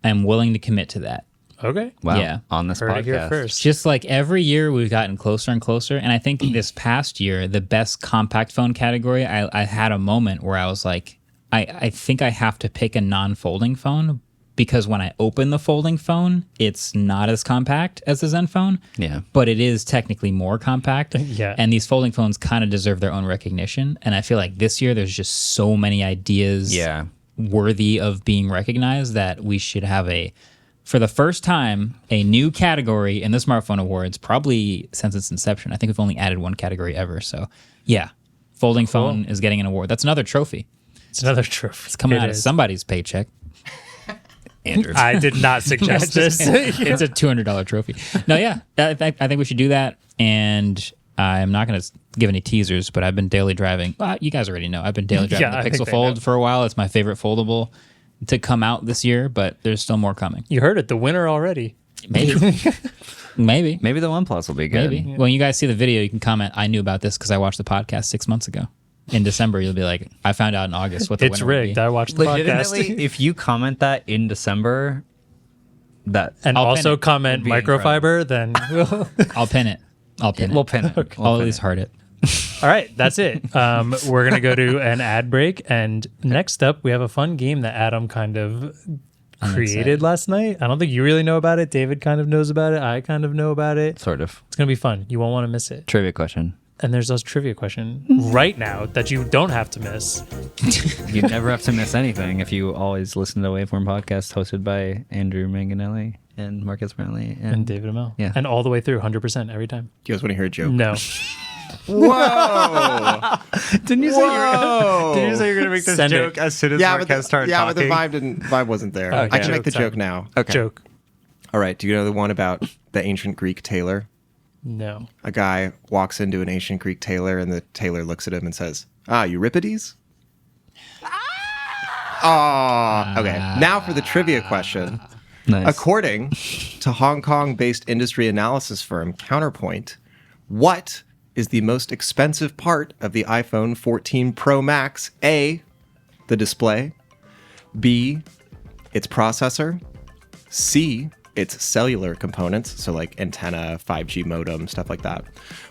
am willing to commit to that. Okay. Wow. Yeah. On this Heard it here podcast. first. Just like every year, we've gotten closer and closer. And I think this past year, the best compact phone category, I had a moment where I was like, I think I have to pick a non-folding phone because when I open the folding phone, it's not as compact as the Zen phone. Yeah. But it is technically more compact. Yeah. And these folding phones kind of deserve their own recognition. And I feel like this year, there's just so many ideas Yeah. worthy of being recognized that we should have for the first time, a new category in the Smartphone Awards, probably since its inception. I think we've only added one category ever. So, yeah, folding phone is getting an award. That's another trophy. It's another trophy. It's coming It out of is. somebody's paycheck. Andrew. I did not suggest this. It's a $200 trophy. No, yeah, I think we should do that. And I'm not going to give any teasers, but I've been daily driving. Well, you guys already know. I've been daily driving Yeah, I the think Pixel they Fold know. for a while. It's my favorite foldable to come out this year, but there's still more coming. You heard it. The winner already. Maybe. Maybe. Maybe the OnePlus will be good. Maybe. When you guys see the video, you can comment, I knew about this because I watched the podcast 6 months ago. In December, you'll be like, I found out in August what the It's winner would rigged. be. I watched the Legitimately, podcast. if you comment that in December, that And I'll pin also it. comment It'd be microfiber, then we'll... I'll pin it. we'll pin it. I'll at least heart it. All right, that's it. We're going to go to an ad break. And next up, we have a fun game that Adam kind of created excited. last night. I don't think you really know about it. David kind of knows about it. I kind of know about it. Sort of. It's going to be fun. You won't want to miss it. Trivia question. And there's this trivia question right now that you don't have to miss. You never have to miss anything if you always listen to Waveform podcast hosted by Andrew Manganelli and Marques Brantley And David Amell. Yeah. And all the way through, 100% every time. Do you guys want to hear a joke? No. Whoa! Didn't you Whoa! you were gonna make this Send it. joke as soon as yeah, but Marques started but the talking? vibe wasn't there. Okay. I can make the Joke joke time. now. Okay. Joke. All right. Do you know the one about the ancient Greek tailor? No. A guy walks into an ancient Greek tailor, and the tailor looks at him and says, Euripides? Ah. Okay. Now for the trivia question. Nice. According to Hong Kong-based industry analysis firm Counterpoint, what is the most expensive part of the iPhone 14 Pro Max? A, the display. B, its processor. C, its cellular components, so like antenna, 5G modem, stuff like that.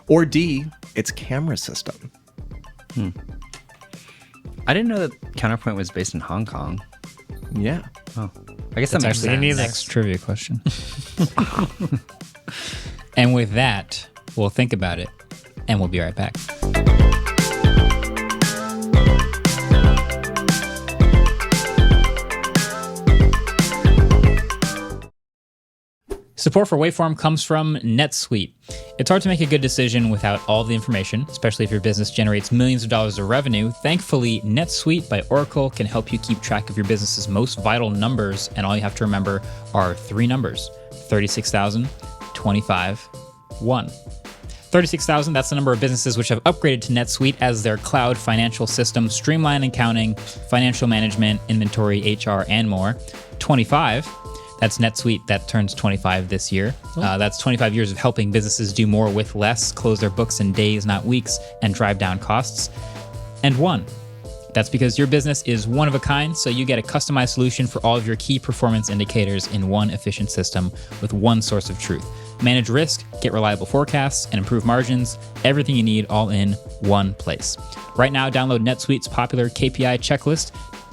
Or D, its camera system. I didn't know that Counterpoint was based in Hong Kong. Yeah. Oh, I guess That's that makes actually the sense. next trivia question. And with that, we'll think about it, and we'll be right back. Support for Waveform comes from Netsuite. It's hard to make a good decision without all the information, especially if your business generates millions of dollars of revenue. Thankfully, Netsuite by Oracle can help you keep track of your business's most vital numbers, and all you have to remember are three numbers: 36,000, 25, 1. 36,000, that's the number of businesses which have upgraded to NetSuite as their cloud financial system, streamline accounting, financial management, inventory, HR, and more. 25, that's NetSuite that turns 25 this year. That's 25 years of helping businesses do more with less, close their books in days, not weeks, and drive down costs. And 1, that's because your business is one of a kind, so you get a customized solution for all of your key performance indicators in one efficient system with one source of truth. Manage risk, get reliable forecasts, and improve margins. Everything you need all in one place. Right now, download NetSuite's popular KPI checklist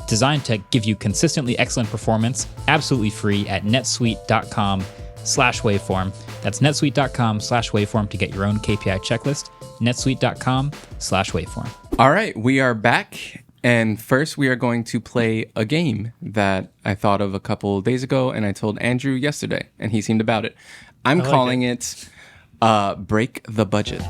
designed to give you consistently excellent performance, absolutely free at netsuite.com/waveform. That's netsuite.com/waveform to get your own KPI checklist. netsuite.com/waveform. All right, we are back. And first, we are going to play a game that I thought of a couple days ago, and I told Andrew yesterday, and he seemed about it. I'm calling it Break the Budget.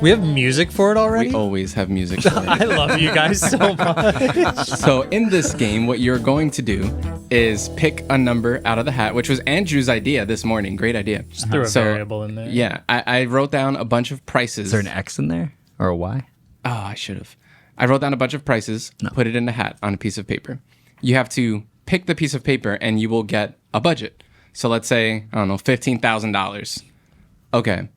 We have music for it already? We always have music for it. I love you guys so much. So in this game, what you're going to do is pick a number out of the hat, which was Andrew's idea this morning. Great idea. Just threw a variable in there. Yeah, I wrote down a bunch of prices. Is there an X in there or a Y? Oh, I should have. I wrote down a bunch of prices, put it in a hat on a piece of paper. You have to pick the piece of paper and you will get a budget. So let's say, I don't know, $15,000. Okay.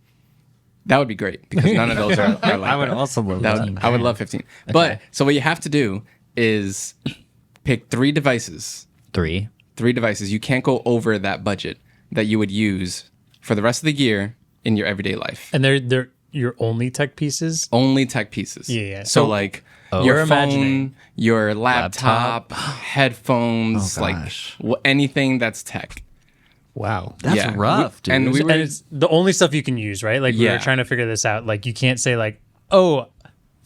That would be great because none of those are like I would also love that. I would love 15. But so what you have to do is pick 3 devices. 3. 3 devices. You can't go over that budget that you would use for the rest of the year in your everyday life. And they're your only tech pieces? Only tech pieces. Yeah. So like your We're phone, imagining. your laptop, headphones, anything that's tech. Wow. That's rough, dude. And And it's the only stuff you can use, right? Like we were trying to figure this out. Like you can't say like, oh,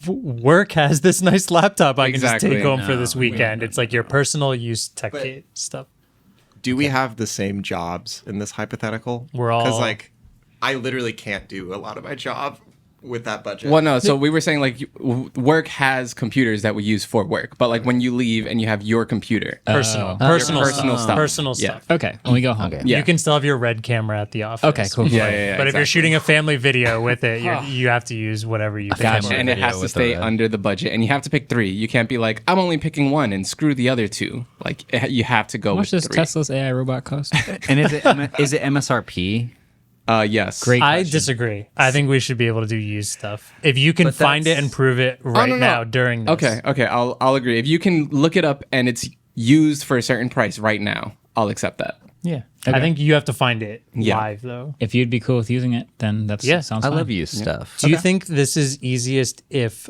work has this nice laptop I can just take home for this weekend. It's like your personal use tech stuff. Do we have the same jobs in this hypothetical? We're all- because like I literally can't do a lot of my job with that budget. Well, no. So we were saying like work has computers that we use for work, but like when you leave and you have your computer, Personal stuff. Personal Yeah. stuff. Okay, when we go home. Yeah. You can still have your red camera at the office. Okay, cool. Yeah. But if you're shooting a family video with it, you have to use whatever you pay Gotcha. for. and it has to stay under the budget, and you have to pick 3. You can't be like, I'm only picking 1 and screw the other 2. Like you have to go How with much does 3. Tesla's AI robot cost? And is it MSRP? Yes. Great. I question. disagree. I think we should be able to do used stuff. If you can find it and prove it right no. now during this. Okay. I'll agree. If you can look it up and it's used for a certain price right now, I'll accept that. Yeah. I think you have to find it Yeah. live though. If you'd be cool with using it, then that sounds I fine. love used stuff. Do you think this is easiest if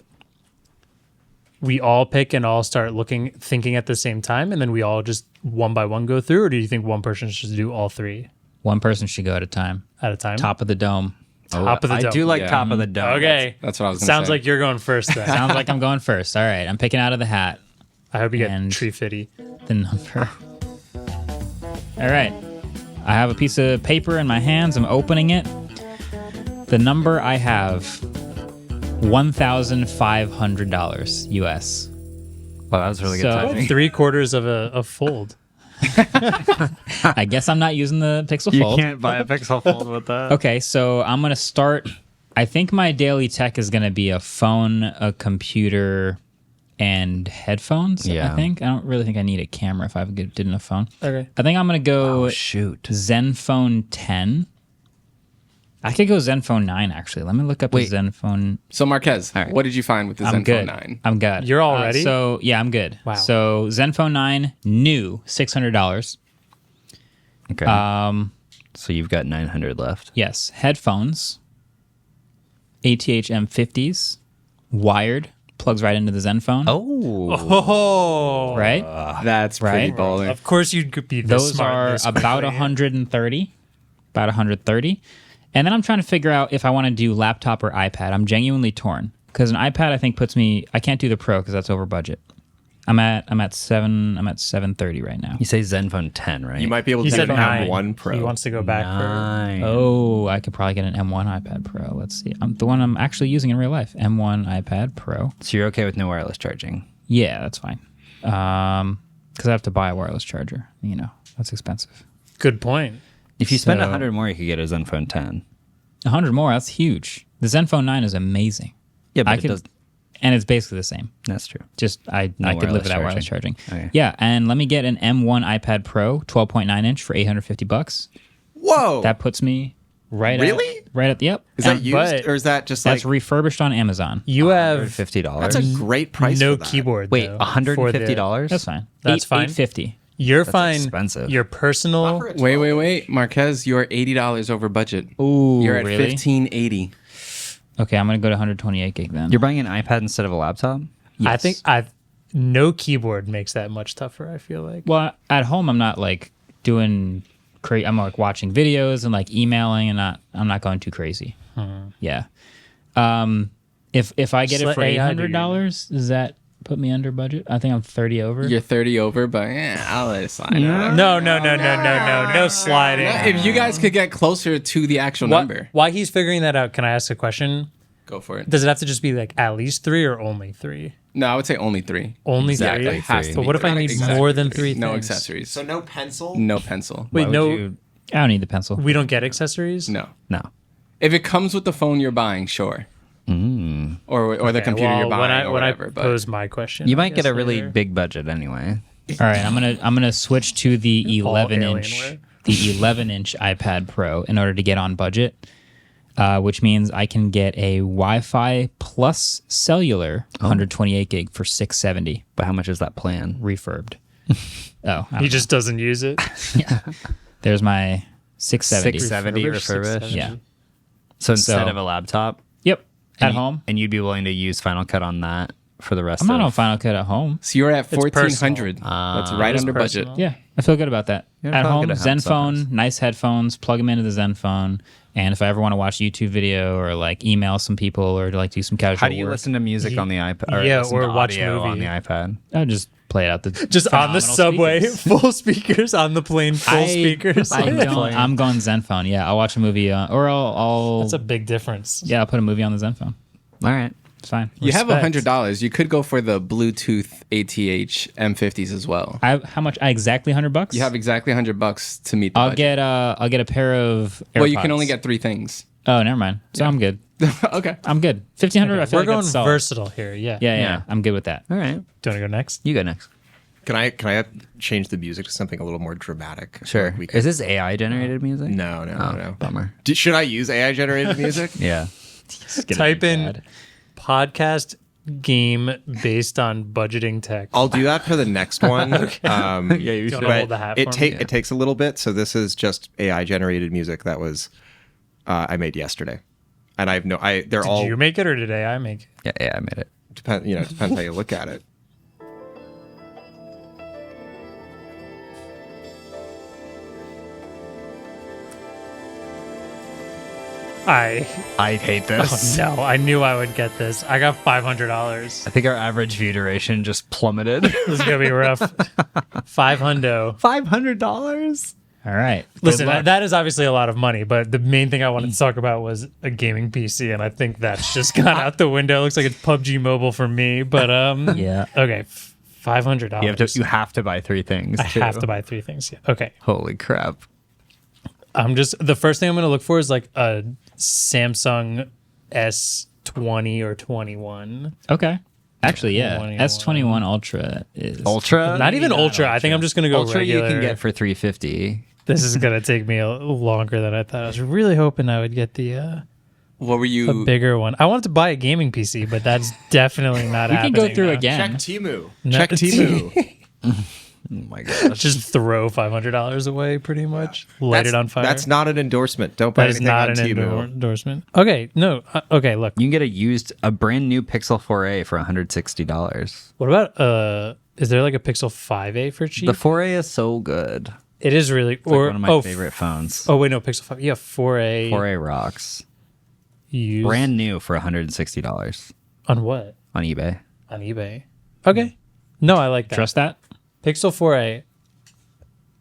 we all pick and all start thinking at the same time, and then we all just one by one go through, or do you think one person should do all 3 One person should go at a time. at a time? Top of the dome. Top of the I dome. do like Yeah. top of the dome. Okay. That's what I was going to say. Sounds like you're going first then. Sounds like I'm going first. All right, I'm picking out of the hat I hope you get And- tree fitty. the number. All right. I have a piece of paper in my hands. I'm opening it. The number I have $1,500 US. Wow, that was really good So- timing. 3/4 of a fold. I guess I'm not using the Pixel You Fold. can't buy a Pixel Fold with that. Okay, so I'm going to start. I think my daily tech is going to be a phone, a computer, and headphones. Yeah. I think. I don't really think I need a camera if I did enough phone. Okay. I think I'm going to go Oh, shoot. Zenfone 10. I could go Zenfone 9, actually. Let me look up a Zenfone. So Marquez, right. what did you find with the I'm Zenfone good. 9? I'm good. You're all ready? So, yeah, I'm good. Wow. So, Zenfone 9, new, $600. Okay. So you've got 900 left. Yes. Headphones, ATH M50s, wired, plugs right into the Zenfone. Oh. Right? That's pretty Right. baller. Of course you'd be this Those smart are this about quickly. 130. About 130. And then I'm trying to figure out if I want to do laptop or iPad. I'm genuinely torn because an iPad I think puts me. I can't do the Pro because that's over budget. I'm at 730 right now. You say Zenfone 10, right? You might be able He to said get 9. an M1 Pro. He wants to go back for. 9. Oh, I could probably get an M1 iPad Pro. Let's see. The one I'm actually using in real life. M1 iPad Pro. So you're okay with no wireless charging? Yeah, that's fine. Because I have to buy a wireless charger. You know, that's expensive. Good point. If you spend So- 100 more, you could get a Zenfone 10. 100 more. That's huge. The Zenfone 9 is amazing. Yeah, but I it could, does. and it's basically the same. That's true. Just I could live wireless without wireless charging. Okay. Yeah, and let me get an M1 iPad Pro 12.9 inch for $850. Whoa! That puts me right Really? at the yep. is that And used but or is that just like that's refurbished on Amazon. You have $50. that's a great price? no for that. keyboard. Wait, though, $150? That's fine. That's fine. $850. You're That's fine. expensive. Your personal. For a Wait, Marquez, you're $80 over budget. Ooh, You're at really? $1580. Okay, I'm gonna go to 128 gig then. You're buying an iPad instead of a laptop? I think no keyboard makes that much tougher. I feel like. Well, at home I'm not like doing I'm like watching videos and like emailing and I'm not going too crazy. Yeah. If I get Just it let for AI do $800, does that put me under budget? I think I'm 30 over. You're 30 over, but I'll let it slide. No sliding. If you guys could get closer to the actual number. While he's figuring that out, can I ask a question? Go for it. Does it have to just be like at least 3 or only 3? No, I would say only 3. Only Exactly 3? It has to But be what if I 3. need Exactly more than 3 3. things? No accessories. So no pencil? No pencil. Wait, Why no, would you- I don't need the pencil. we don't get accessories? No. No. If it comes with the phone you're buying, sure. Or the Okay, computer well, you're buying when or whatever. I But pose my question. You I might get guess a really later. big budget anyway. All right, I'm gonna switch to the All 11-inch Alienware. the 11-inch iPad Pro in order to get on budget, which means I can get a Wi-Fi plus cellular 128 gig for $670 But how much is that plan? refurbed. Oh, I He don't just doesn't use it. know. There's my 670. 670 refurbished? Yeah. So instead So- of a laptop? Yep. At and you- home. And you'd be willing to use Final Cut on that for the rest I'm of not on Final Cut at home. so you're at personal. 1400. That's right It's under personal. budget. Yeah, I feel good about that. Yeah, At probably home, good to have Zen phone, sometimes. nice headphones, plug them into the Zen phone. And if I ever want to watch a YouTube video or like email some people or like do some casual How do you work, listen to music on the iPad? Yeah, listen or to watch audio on movie. the iPad? I just play it out the Just on the phenomenal subway, speakers. full speakers, on the plane, full speakers. I'm going Zen phone. Yeah, I'll watch a movie or I'll That's a big difference. yeah, I'll put a movie on the Zen phone. All right. It's fine. You have Respect. $100. You could go for the Bluetooth ATH M50s as well. How much? Exactly $100. You have exactly $100 to meet the budget. I'll get a pair of AirPods. Well, you can only get 3 things. Oh, never mind. So I'm good. Okay. I'm good. 1,500. I feel We're like going that's solid. versatile here. Yeah. Yeah, I'm good with that. All right. Do you want to go next? You go next. Can I change the music to something a little more dramatic? Sure. Like we could- Is this AI generated music? No. Bummer. Should I use AI generated music? Yeah. Type in podcast game based on budgeting tech. I'll do that for the next one. Yeah, you Do you should. wanna hold the hat it for me? it takes a little bit. So this is just AI generated music that was I made yesterday, and I have no. They're all Did you make it or did AI make it? Yeah, I made it. depends how you look at it. I hate this. Oh, no, I knew I would get this. I got $500. I think our average view duration just plummeted. This is gonna be rough. $500. $500? All right. Listen, Good luck. that is obviously a lot of money, but the main thing I wanted to talk about was a gaming PC, and I think that's just gone out the window. It looks like it's PUBG Mobile for me, but Yeah. okay, $500. You have to buy 3 things. I too. have to buy 3 things. Yeah. Okay. Holy crap. The first thing I'm going to look for is like a Samsung S20 or 21. Okay. Actually, yeah. 21. S21 Ultra is Ultra? Not even Ultra. I think I'm just going to go Ultra regular. you can get for $350. This is going to take me longer than I thought. I was really hoping I would get the What were you? a bigger one. I wanted to buy a gaming PC, but that's definitely not We can happening. go through now. again. Timu. No. Check Timu. Oh my gosh. Just throw $500 away, pretty much. Light it on fire. That's not an endorsement. Don't buy That is anything not on an Timu. endorsement. Okay, no. Okay, look. You can get a brand new Pixel 4a for $160. What about is there like a Pixel 5a for cheap? The 4a is so good. It is really It's like one of my favorite phones. Oh wait, no, Pixel 5. Yeah, 4a. 4a rocks. Used Brand new for $160 on what? on eBay. On eBay. Okay. No, I like that. Trust that? Pixel 4a.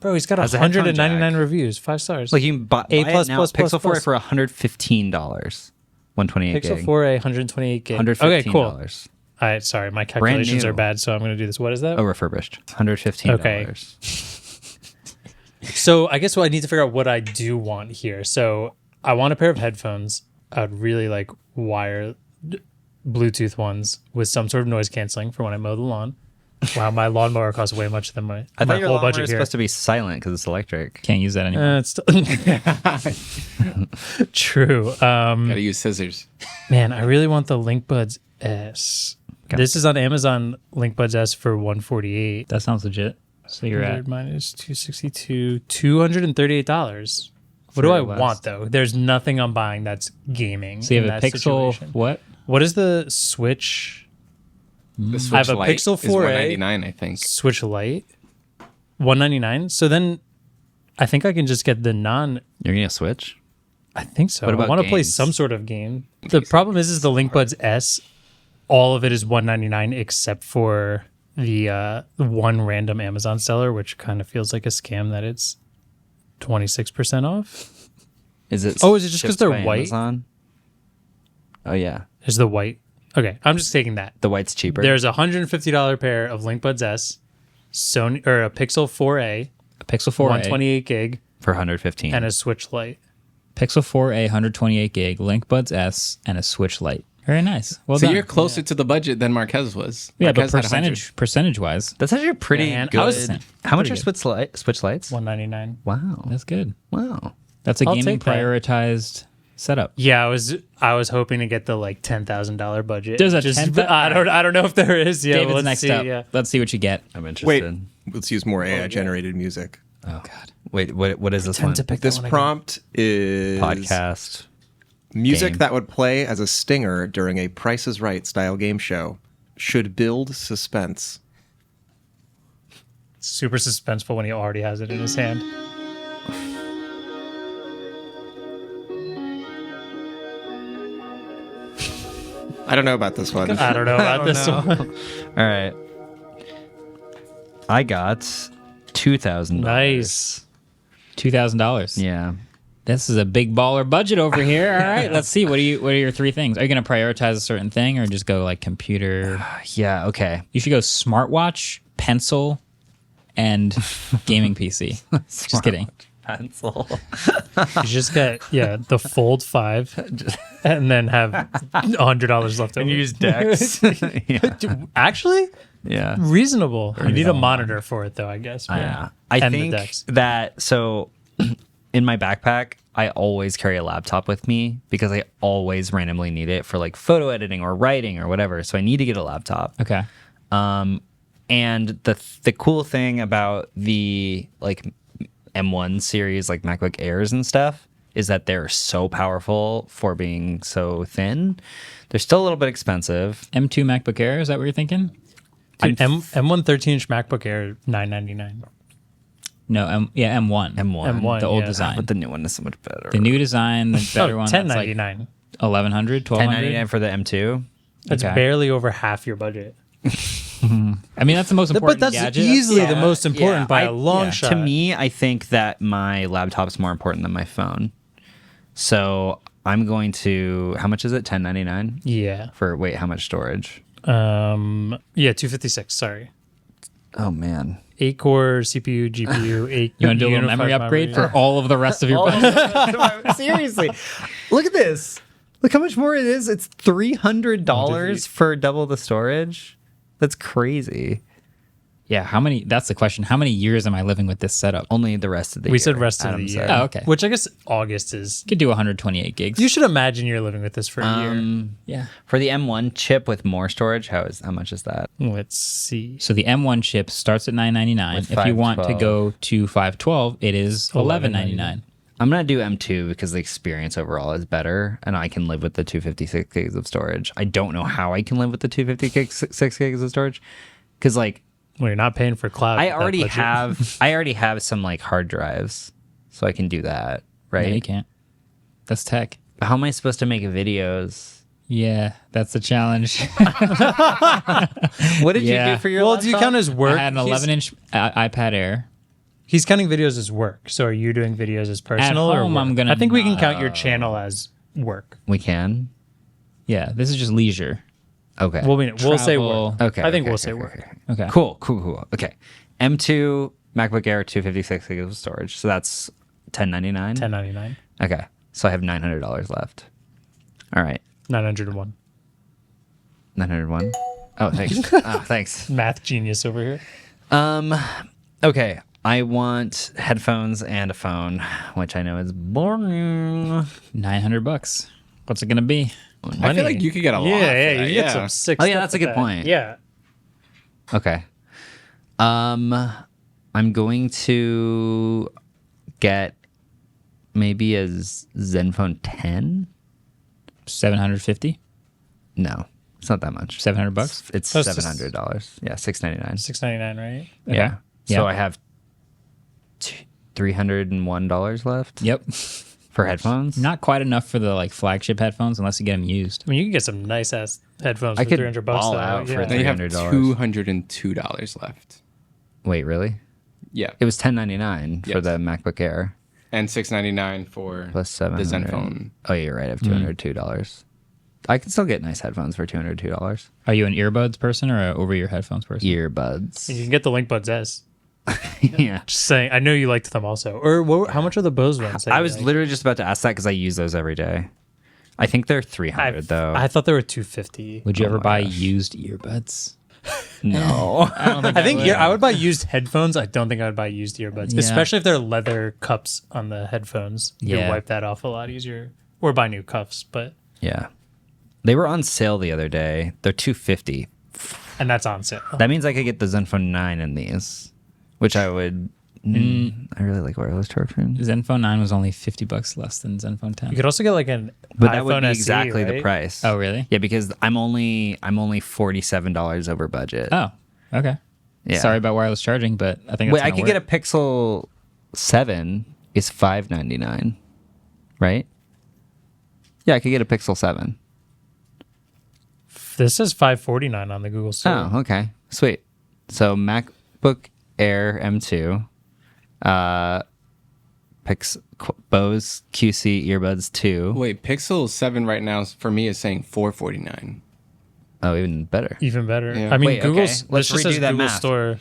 Bro, he's got Has a headphone 199 jack. reviews, 5 stars. Like you can buy A it plus now. plus Pixel plus 4a for $115. 128 Pixel gig. 4a, 128 gig. $115. Okay, cool. All right, sorry, my calculations new. are bad, so I'm going to do this. What is that? Oh, refurbished. $115. Okay. So I guess I need to figure out what I do want here. So I want a pair of headphones. I would really like wire Bluetooth ones with some sort of noise canceling for when I mow the lawn. Wow, my lawnmower costs way much than my I my thought your whole lawnmower budget is here. supposed to be silent because it's electric. Can't use that anymore. It's true. Gotta use scissors. Man, I really want the LinkBuds S. Okay. This is on Amazon. LinkBuds S for $148. That sounds legit. So you're at minus $262, $238. What do I less. want though? There's nothing I'm buying that's gaming. so you in have a that Pixel situation. what? What is the Switch? The Switch I have a Lite Pixel is 4a. $199, I think. Switch Lite, $199. So then, I think I can just get the non. You're going to switch? I think so. What about I want to play games? some sort of game. The problem is the LinkBuds S. All of it is $199 except for the one random Amazon seller, which kind of feels like a scam that it's 26% off. Is it? Oh, is it just 'cause shipped they're by white? Amazon? Oh yeah, There's the white. Okay, I'm just taking that. the white's cheaper. There's a $150 pair of LinkBuds S, Sony or a Pixel 4a, A Pixel 4a, 128 gig, for 115. and a Switch Lite. Pixel 4a, 128 gig, LinkBuds S, and a Switch Lite. Very nice. Well So done. you're closer to the budget than Marques was. Yeah, but Marques had 100. percentage wise, That's actually pretty Man, good. I was- How much are pretty Switch Lights? $199. Wow. that's good. Wow. That's a I'll gaming take that. prioritized setup. Yeah, I was hoping to get the like $10,000 budget. There's a Just- 10,000 I don't know if there is. Yeah, David's let's next see, up. Yeah. Let's see what you get. I'm interested. Wait, let's use more AI generated music. Oh God. Wait, what is this one? This prompt is Podcast. music game. that would play as a stinger during a Price is Right style game show. Should build suspense. Super suspenseful when he already has it in his hand. I don't know about this one. I don't know about this one. All right. I got $2,000. Nice. $2,000. Yeah. This is a big baller budget over here. All right, let's see. What are your three things? Are you going to prioritize a certain thing, or just go like computer? Yeah. Okay. You should go smartwatch, pencil, and gaming PC. Just kidding. Pencil. You just get the Fold 5 and then have $100 left over. Use Dex. Yeah. Actually, Yeah. reasonable. You need a monitor for it though, I guess. but- Yeah. I And the think Dex. that so in my backpack, I always carry a laptop with me because I always randomly need it for like photo editing or writing or whatever. So I need to get a laptop. Okay. And the cool thing about the like M1 series, like MacBook Airs and stuff, is that they're so powerful for being so thin. They're still a little bit expensive. M2 MacBook Air. Is that what you're thinking? Dude, M1 13-inch MacBook Air $999. No. M1. M1, The old yeah. design. But the new one is so much better. The new design, the better one. That's like $1099. 1,100, 1,200. $10.99 for the M2. That's Okay. barely over half your budget. I mean, that's the most important But that's gadget. easily the most important by I- a long shot. To me, I think that my laptop's more important than my phone. So I'm going to. How much is it? $10.99 Yeah. for how much storage? 256. Sorry. Oh man. 8-core CPU, GPU, 8. You want to do a little memory upgrade for all of the rest of your budget? Seriously, look at this. Look how much more it is. It's $300 for double the storage. That's crazy. Yeah. How many? That's the question. How many years am I living with this setup? Only the rest of the year. We said rest of Adam the said. year. Oh, okay. Which I guess August is. Could do 128 gigs. You should imagine you're living with this for a year. Yeah. For the M1 chip with more storage, how much is that? Let's see. So the M1 chip starts at $999. With If you want to 512. go to 512, it is $11.99. I'm gonna do M2 because the experience overall is better, and I can live with the 256 gigs of storage. I don't know how I can live with the 256 gigs of storage, because like Well, you're not paying for cloud. I with that already budget. have some like hard drives, so I can do that, right? No, you can't. That's tech. But how am I supposed to make videos? Yeah, that's the challenge. What did you Yeah. do for your Well, laptop? do you count as work? I had an 11-inch iPad Air. He's counting videos as work. So are you doing videos as personal? home, or I'm work? gonna- I think we can count your channel as work. We can. Yeah, this is just leisure. Okay. We'll say Travel. work. okay. I think okay, we'll okay, say okay, work. okay. Okay. Cool. Okay. M2 MacBook Air 256 gigs of storage. So that's $10.99. $10.99. Okay. So I have $900 left. All right. 901. 901. Oh, thanks. Thanks. Math genius over here. Okay. I want headphones and a phone, which I know is boring. $900. What's it gonna be? I feel like you could get a lot. Yeah, for yeah. that, You get some sick Oh, yeah, stuff that's a with good that. point. Yeah. Okay. I'm going to get maybe a Zenfone 10. 750. No, it's not that much. $700. It's That's just- $700. Yeah, $699. $699, right? Okay. Yeah. Yeah. So I have $301 left. Yep. For headphones. Not quite enough for the like flagship headphones unless you get them used. I mean, you can get some nice ass headphones I for could $300 ball though. out for Yeah. Then you have $300. $202 left. Wait, really? Yeah, It was $10.99 for Yes. the MacBook Air and $699 for plus the $700. Zenfone. Oh, you're right. I have $202. I can still get nice headphones for $202. Are you an earbuds person or an over-ear headphones person? Earbuds. You can get the LinkBuds S. Yeah. Just saying, I know you liked them also. Or how much are the Bose ones? I was literally just about to ask that because I use those every day. I think they're $300 though. I thought they were $250. Would you ever my buy gosh. used earbuds? No. I don't think I think would. I would buy used headphones. I don't think I would buy used earbuds, Yeah. especially if they're leather cups on the headphones. You Yeah. can wipe that off a lot easier, or buy new cuffs. But Yeah. They were on sale the other day. They're $250. and that's on sale. That means I could get the Zenfone 9 in these, which I would. I really like wireless charging. Zenfone 9 was only $50 less than Zenfone 10. You could also get like an But iPhone that would be SE, exactly the right? price. Oh, really? Yeah, because I'm only $47 over budget. Oh, okay. Yeah. Sorry about wireless charging, but I think that's Wait, I could get a work. Pixel 7 is $599, right? Yeah, I could get a Pixel 7. This is $549 on the Google Store. Oh, okay. Sweet. So MacBook Air M2, Bose QC earbuds 2. Wait, Pixel 7 right now for me is saying $449. Oh, even better. Even better. Yeah. I mean, Wait, okay. Google's. Let's This just says redo that Google math. Store.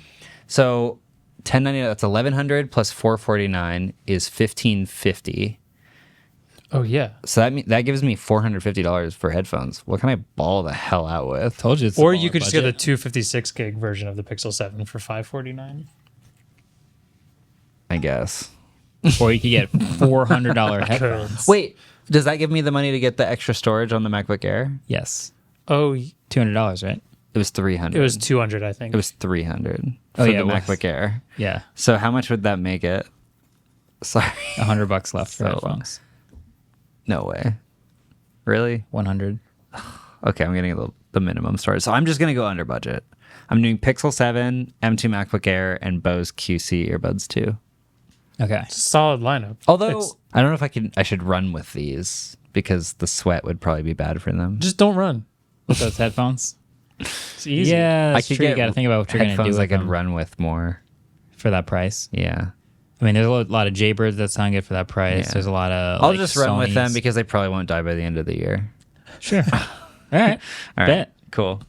So 1099, that's 1100 plus 449 is 1550. Oh yeah. So that gives me $450 for headphones. What can I ball the hell out with? Told you it's a Or you baller could just get the budget. 256 gig version of the Pixel 7 for $549. I guess. Or you could get $400 headphones. Wait, does that give me the money to get the extra storage on the MacBook Air? Yes. Oh, $200, right? It was 300. it was 200, I think. It was 300 Oh, for yeah, the it was. MacBook Air. Yeah. So how much would that make it? Sorry. $100 left for So- headphones. No way. Really? 100. Okay, I'm getting the minimum storage. So I'm just going to go under budget. I'm doing Pixel 7, M2 MacBook Air, and Bose QC earbuds 2. Okay. It's a solid lineup. Although It's- I don't know if I should run with these because the sweat would probably be bad for them. just don't run. With those headphones? It's easy. Yeah, I that's could true. You get got to think about what you're going to do headphones with I could them run with more. for that price. Yeah. I mean, there's a lot of Jaybirds that sound good for that price. Yeah. There's a lot of. I'll like, just run with them Sonys. because they probably won't die by the end of the year. Sure. All right. All right. Bet. Cool.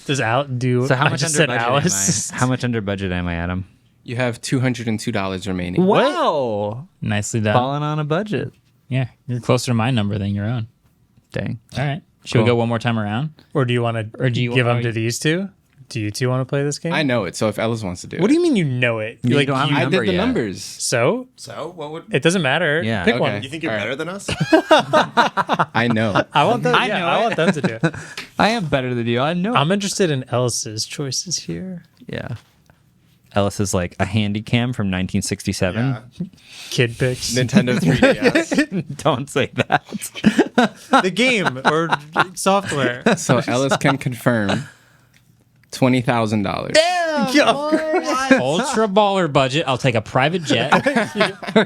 Does Al do? So how I much just under said budget Alice. am I? How much under budget am I, Adam? You have $202 remaining. Wow. Nicely done. Falling on a budget. Yeah. You're closer to my number than your own. Dang. All right. Should we Cool. go one more time around? Or do you want to? Or do you give wanna- them to these two? Do you two want to play this game? I know it, so if Ellis wants to do it. What do you mean you know it? You don't have a I number did the yet. numbers. So So what would it doesn't matter. Yeah. Pick Okay. one. you think you're All right. better than us? I know. I want them. I yeah, know I it. want them to do it. I am better than you. I know. I'm interested in Ellis's choices here. Yeah. Ellis is like a handy cam from 1967. Yeah. Kid picks. Nintendo 3DS. Don't say that. The game or software. So Ellis can confirm $20,000. Ultra baller budget. I'll take a private jet.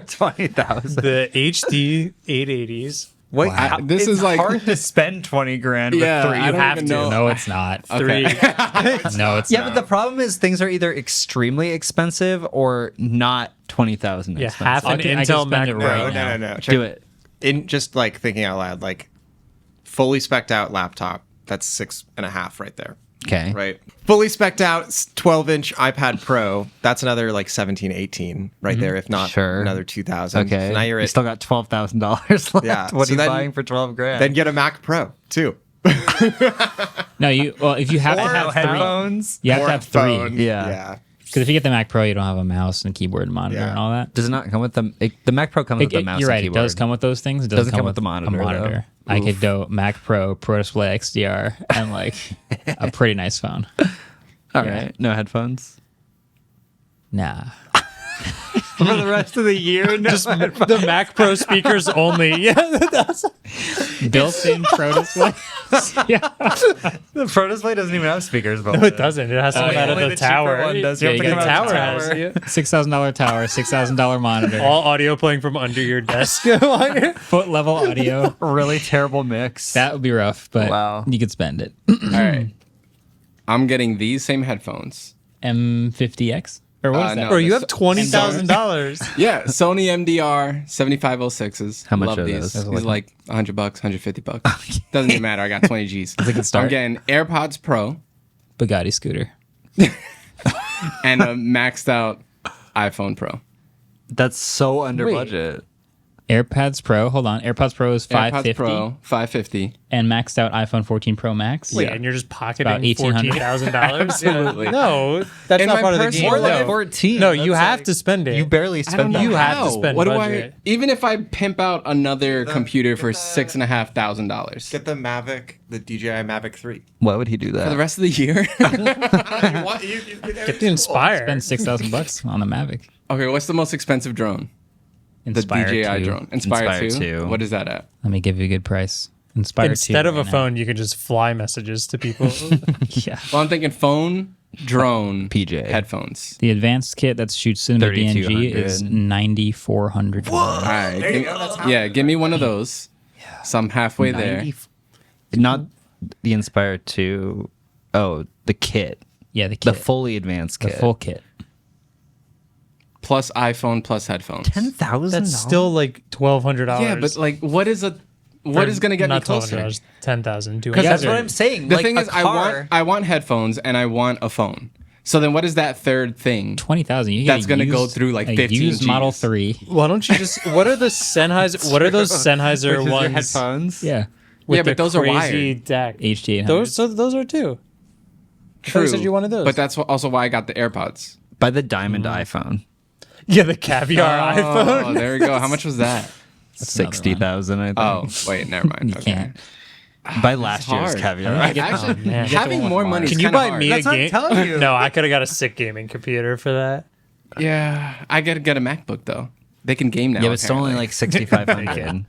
20,000. The HD 880s. Wait, Wow. This it's is like- hard to spend 20 grand Yeah, with three. I You don't have even to. know. No, it's not. Three. No, it's Yeah, not. but the problem is things are either extremely expensive or not 20,000 Yeah, expensive. half an I can Intel spend Mac it Pro. right No. now. Do it. In just like thinking out loud, like fully spec'd out laptop, that's 6.5 right there. Okay. Right. Fully spec'd out 12-inch iPad Pro, that's another like 17, 18 right there, if not Sure. another 2,000. Okay. So now you're you at, still got $12,000 left. Yeah, What so are you then- buying for 12 grand? then get a Mac Pro too. No, if you have to or have three, headphones. you have Or to a have three. phone. Yeah. Yeah. Because if you get the Mac Pro, you don't have a mouse and keyboard and monitor Yeah. and all that. Does it not come with the Mac Pro comes with the mouse You're and right. It keyboard. does come with those things. It Doesn't come with the monitor, A monitor. though. I could do Mac Pro, Pro Display XDR, and like a pretty nice phone. All Yeah. right. No headphones. Nah. For the rest of the year, no. The Mac Pro speakers only. Yeah, that's Built-in Pro Display. Yeah. The Pro Display doesn't even have speakers. no, it doesn't. It has to Oh, come yeah. out of Only the the cheaper tower. one does. Yeah, You have you to get come The out of tower the has $6,000 tower, $6,000 monitor, all audio playing from under your desk. foot level audio. Really terrible mix. That would be rough, but Wow. you could spend it. All right. I'm getting these same headphones. M50X. Or what is that? no. Bro, you have $20,000. Yeah, Sony MDR 7506s. How much Love are these. those? These are like $100, $150. Doesn't even matter. I got 20 G's. It's a good start. I'm getting AirPods Pro Bugatti scooter. and a maxed out iPhone Pro. That's so under Wait. budget. AirPods Pro. Hold on. AirPods Pro is $550 AirPods Pro 550. and maxed out iPhone 14 Pro Max. Wait, Yeah. and you're just About pocketing $1,800. $14,000? Absolutely. No, that's In not my part of the personal game. life- No. 14. No, you That's have like- to spend it. You barely I don't spend know that. You have to how. spend What do budget. even if I pimp out another computer for $6,500 Get the Mavic, the DJI Mavic 3. Why would he do that? for the rest of the year? Get the Inspire. Spend $6,000 on the Mavic. Okay, what's the most expensive drone? The Inspire DJI 2. drone. Inspire 2? 2. What is that at? Let me give you a good price. Inspire 2. Instead of a right now. phone, you can just fly messages to people. Yeah. Well, I'm thinking phone, drone, PJ. headphones. The advanced kit that shoots cinema DNG is $9,400. All right, give me one of those. So I'm halfway there. Not the Inspire 2. Oh, the kit. Yeah, the kit. The fully advanced The kit. full kit. Plus iPhone, plus headphones. $10,000. That's still like $1,200. Yeah, but like, what is going to get me not closer? $1,200, $10,000. That's what I'm saying. The Like, thing a is, car- I want headphones and I want a phone. So then, what is that third thing? 20,000. You That's going to go through, like, 15 used Model Gs. 3. Why don't you just? What are the Sennheiser? What are those Sennheiser Versus your ones? headphones. Yeah. With Yeah, but the those are crazy wired. DAC. HD 800. Those are two. I thought you said you wanted those. But that's also why I got the AirPods. By the diamond iPhone. Yeah, the caviar Oh, iPhone. there we go. How much was that? That's another 60,000, I think. Oh, wait, never mind. You Okay. can't. By last year's hard. caviar. Actually, man. having more money. Can is you kinda buy hard. me That's a what I'm game? telling you. No, I could have got a sick gaming computer for that. Yeah, I gotta get a MacBook though. They can game now. Yeah, but it's only apparently. like 6,500.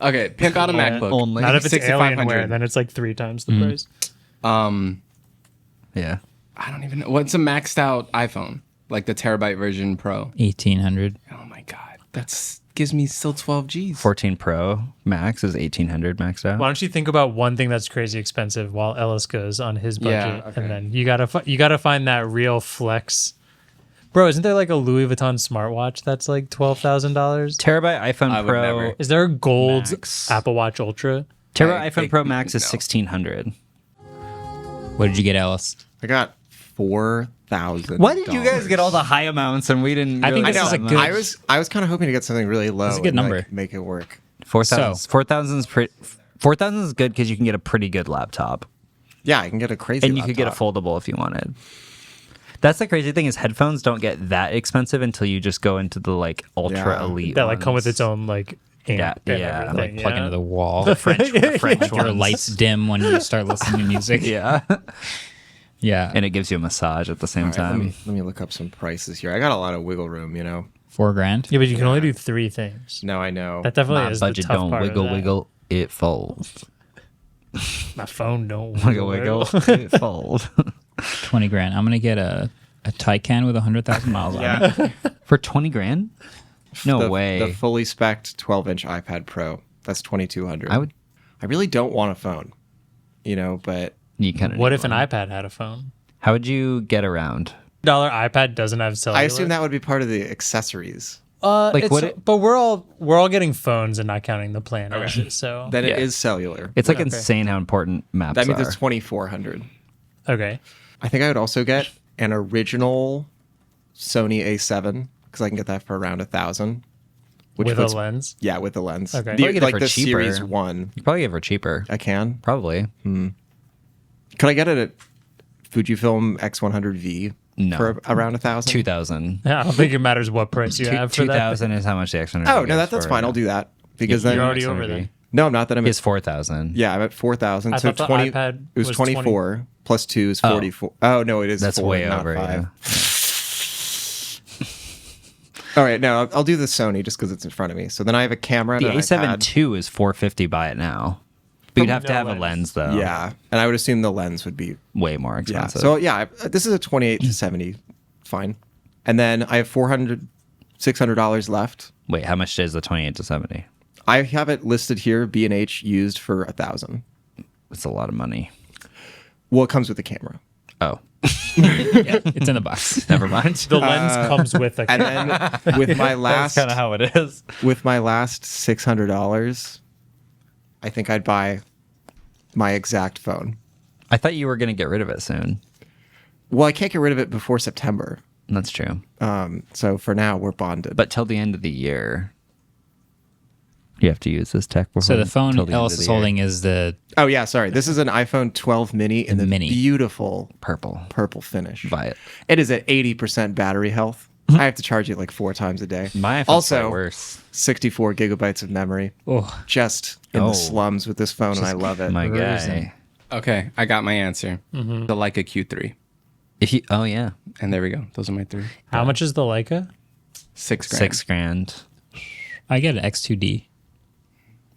Okay, pimp out a MacBook. Only. Not if it's 6,500. Alienware, then it's like 3 times the price. Yeah. I don't even know what's a maxed out iPhone, like the terabyte version Pro. 1,800. Oh my god, that's gives me still 12 Gs. 14 Pro Max is 1,800 maxed out. Why don't you think about one thing that's crazy expensive while Ellis goes on his budget, Yeah, okay. and then you gotta find that real flex. Bro, isn't there like a Louis Vuitton smartwatch that's like $12,000? Terabyte iPhone I would Pro. never. Is there a gold Max. Apple Watch Ultra? Terabyte I iPhone think Pro Max is no. 1,600. What did you get, Alice? I got 4,000. Why did you guys get all the high amounts and we didn't? I think really this get is a that good- much? I was kind of hoping to get something really low. That's a good and, number. like, make it work. 4,000. So- 4,000 is 4,000 is good because you can get a pretty good laptop, Yeah, I can get a crazy. and you could get a laptop. foldable if you wanted. That's the crazy thing is headphones don't get that expensive until you just go into the like ultra Yeah. elite. That like come with ones. its own like amp Yeah, and yeah, everything. Plug yeah? into the wall. the French Your ones. lights dim when you start listening to music. Yeah, Yeah. and it gives you a massage at the same All right, time. let me look up some prices here. I got a lot of wiggle room, you know. $4,000. Yeah, but you can only do 3 things. No, I know. That definitely My is budget the tough don't part wiggle of that. wiggle, it folds. My phone don't Wiggle wiggle, it folds. $20,000. I'm gonna get a Taycan with 100,000 miles on it. For 20 grand? No the, way. The fully spec'd 12-inch iPad Pro. That's 2,200. I would. I really don't want a phone, you know, but You kind of. What if an iPad had a phone? How would you get around? iPad doesn't have cellular. I assume that would be part of the accessories. Like, It's- what but we're all getting phones and not counting the plan. So Then Yeah. it is cellular. It's like Okay. insane how important maps That means are. it's 2,400. okay. I think I would also get an original Sony A7 because I can get that for around 1,000. With a lens. Yeah, with the lens. Okay. The- Probably get it like for the cheaper. Series 1. You probably get it for cheaper. I can. Probably. Could I get it at Fujifilm X100V No. for around 1,000? 2,000. Yeah, I don't think it matters what price you have for that. 2,000 is how much the X100. Oh, no, that's fine. I'll do that. Because then You're already over there. No, I'm not that I'm It's at 4,000. Yeah, I'm at 4,000. I So thought the 20 iPad it was was 24 plus 2 is 44. Oh, no, it is That's 4, way not over. 5. Yeah. All right, now I'll do the Sony just because it's in front of me. So then I have a camera and The an A7 iPad. II is 450 by it now. But you'd have to no have a lens. lens though. Yeah, and I would assume the lens would be Way more yeah. expensive. So yeah, this is a 28 to 70, fine. And then I have $600 left. Wait, how much is the 28 to 70? I have it listed here. B&H used for 1,000. It's a lot of money. Well, it comes with the camera. Oh, Yeah, it's in the box. never mind. The lens comes with a And then with my That's last kind of how it is. $600, I think I'd buy my exact phone. I thought you were going to get rid of it soon. Well, I can't get rid of it before September. That's true. So for now, we're bonded. But till the end of the year, you have to use this tech. So the phone till the end Ellis of is the year. holding is the Oh yeah, sorry. This is an iPhone 12 mini in the mini. beautiful purple finish. Buy it. It is at 80% battery health. I have to charge it like 4 times a day. My iPhone's also way worse. 64 gigabytes of memory. oh Just in Oh. the slums with this phone, and I love it. My Cruising. guy. Okay, I got my answer. The Leica Q3. If you, oh yeah, And there we go. Those are my 3. How much is the Leica? $6 grand. $6,000 I get an X2D.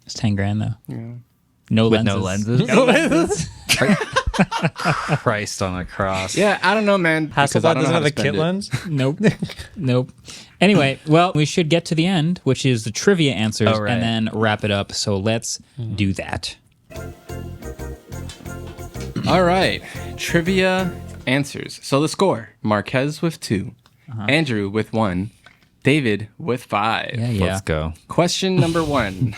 It's 10 grand though. Yeah. No with lenses. no lenses. Christ on a cross. Yeah, I don't know, man. because I Hasselblad don't know doesn't how have to a kit spend it. lens. Nope. Nope. Anyway, well, we should get to the end, which is the trivia answers, Oh, right. and then wrap it up. So let's do that. All right. Trivia answers. So the score: Marques with 2, Andrew with 1, David with 5. Yeah. Let's go. Question number 1.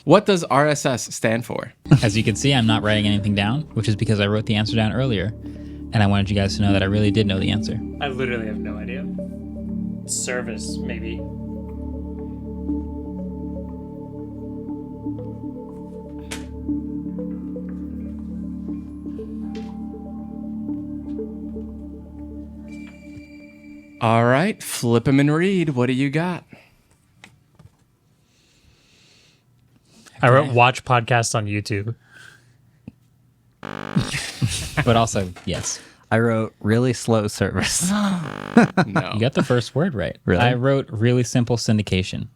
What does RSS stand for? As you can see, I'm not writing anything down, which is because I wrote the answer down earlier, and I wanted you guys to know that I really did know the answer. I literally have no idea. Service, maybe. All right, flip him and read. What do you got? I wrote watch podcast on YouTube. But also, yes, I wrote really slow service. No. you got the first word right. Really? I wrote really simple syndication.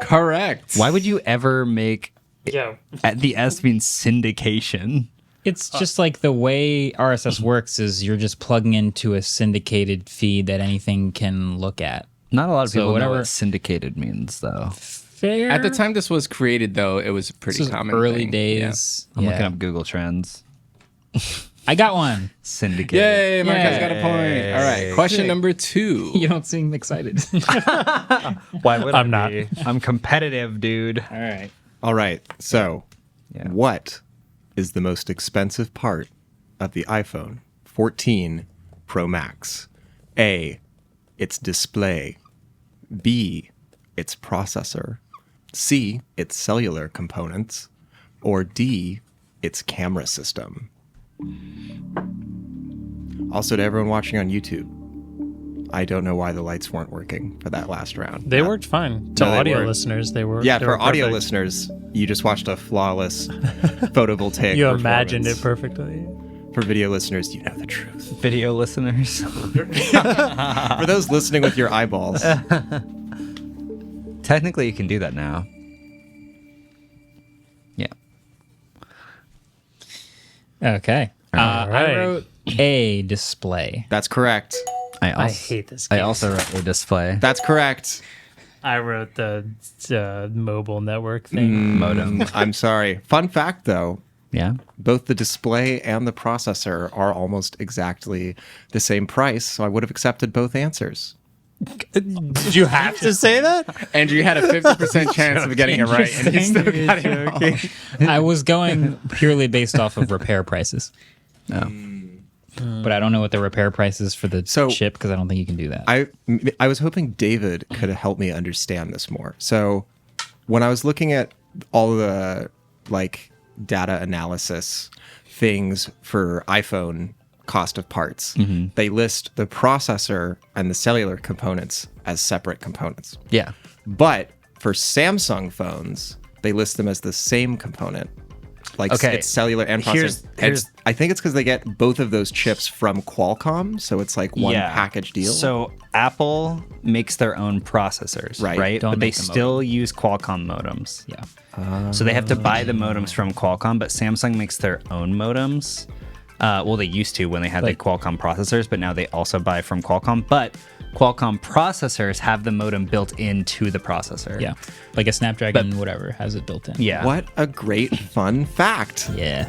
Correct. Why would you ever make Yeah. the S mean syndication? It's just like the way RSS works is you're just plugging into a syndicated feed that anything can look at. Not a lot of So people know whatever- what syndicated means, though. Fair. At the time this was created, though, it was a pretty this was common early thing. days. I'm looking Yeah. up Google Trends. I got one. Syndicated. Yay, Marques Yay. got a point. All right, question number 2. You don't seem excited. Why would I'm not. be? I'm competitive, dude. All right. All right. So, Yeah. what is the most expensive part of the iPhone 14 Pro Max? A, its display. B, its processor. C, its cellular components. Or D, its camera system. Also, to everyone watching on YouTube, I don't know why the lights weren't working for that last round. They worked fine. To No, they audio weren't. listeners, they were. Yeah, they for were audio perfect. listeners, you just watched a flawless photovoltaic. You imagined it performance. perfectly. For video listeners, you know the truth. Video listeners. For those listening with your eyeballs, Technically, you can do that now. Yeah. Okay. All right. I wrote a display. that's correct. I hate this I game. also wrote a display. That's correct. I wrote the mobile network thing. Modem. I'm sorry. Fun fact, though, Yeah. both the display and the processor are almost exactly the same price, so I would have accepted both ansers. Did you have to say that? Andrew, you had a 50% chance of getting it right, and you still got it wrong. I was going purely based off of repair prices. No. But I don't know what the repair price is for the So- chip because I don't think you can do that. I was hoping David could help me understand this more. So when I was looking at all the like data analysis things for iPhone cost of parts, they list the processor and the cellular components as separate components. Yeah. But for Samsung phones, they list them as the same component. Like Okay. it's cellular and processor. I think it's because they get both of those chips from Qualcomm, so it's like one package deal. So Apple makes their own processors, Right. right? Don't But they make the still use Qualcomm modems. yeah. So they have to buy the modems from Qualcomm, but Samsung makes their own modems. Well, they used to when they had Like- the Qualcomm processors, but now they also buy from Qualcomm. But Qualcomm processors have the modem built into the processor. Yeah. Like a Snapdragon, whatever, has it built in. Yeah. What a great fun fact. Yeah.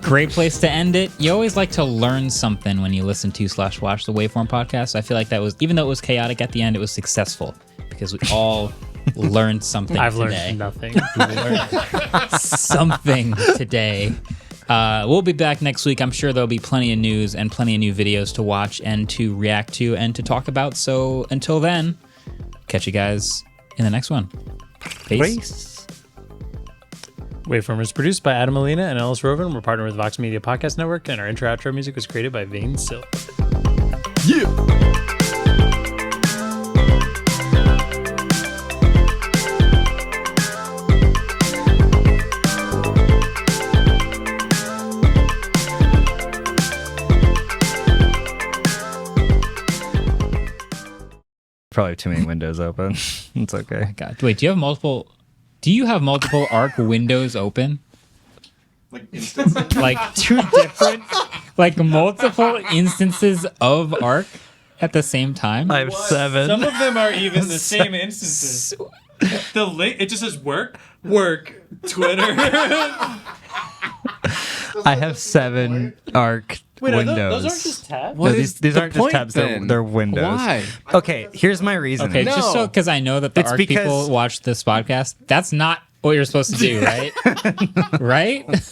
Great place to end it. You always like to learn something when you listen to / watch the Waveform podcast. I feel like that was, even though it was chaotic at the end, it was successful because we all learned something I've today. learned nothing. We learned something today. We'll be back next week. I'm sure there'll be plenty of news and plenty of new videos to watch and to react to and to talk about. So until then, catch you guys in the next one. Peace. Waveform is produced by Adam Molina and Ellis Rovin. We're partnered with Vox Media Podcast Network, and our intro-outro music was created by Vane Silk. Yeah. Probably too many windows open. It's okay. God, wait, do you have multiple Arc windows open? Like two different, like multiple instances of Arc at the same time? I have 7. Some of them are even the same instances. The link, it just says work, Twitter. I have 7 Arc windows. Those aren't just tabs? What No, is these the aren't just point, tabs. then? They're windows. Why? Okay, here's my reason. Okay, just so because I know that the It's Arc because- people watch this podcast, that's not what you're supposed to do, right? Right?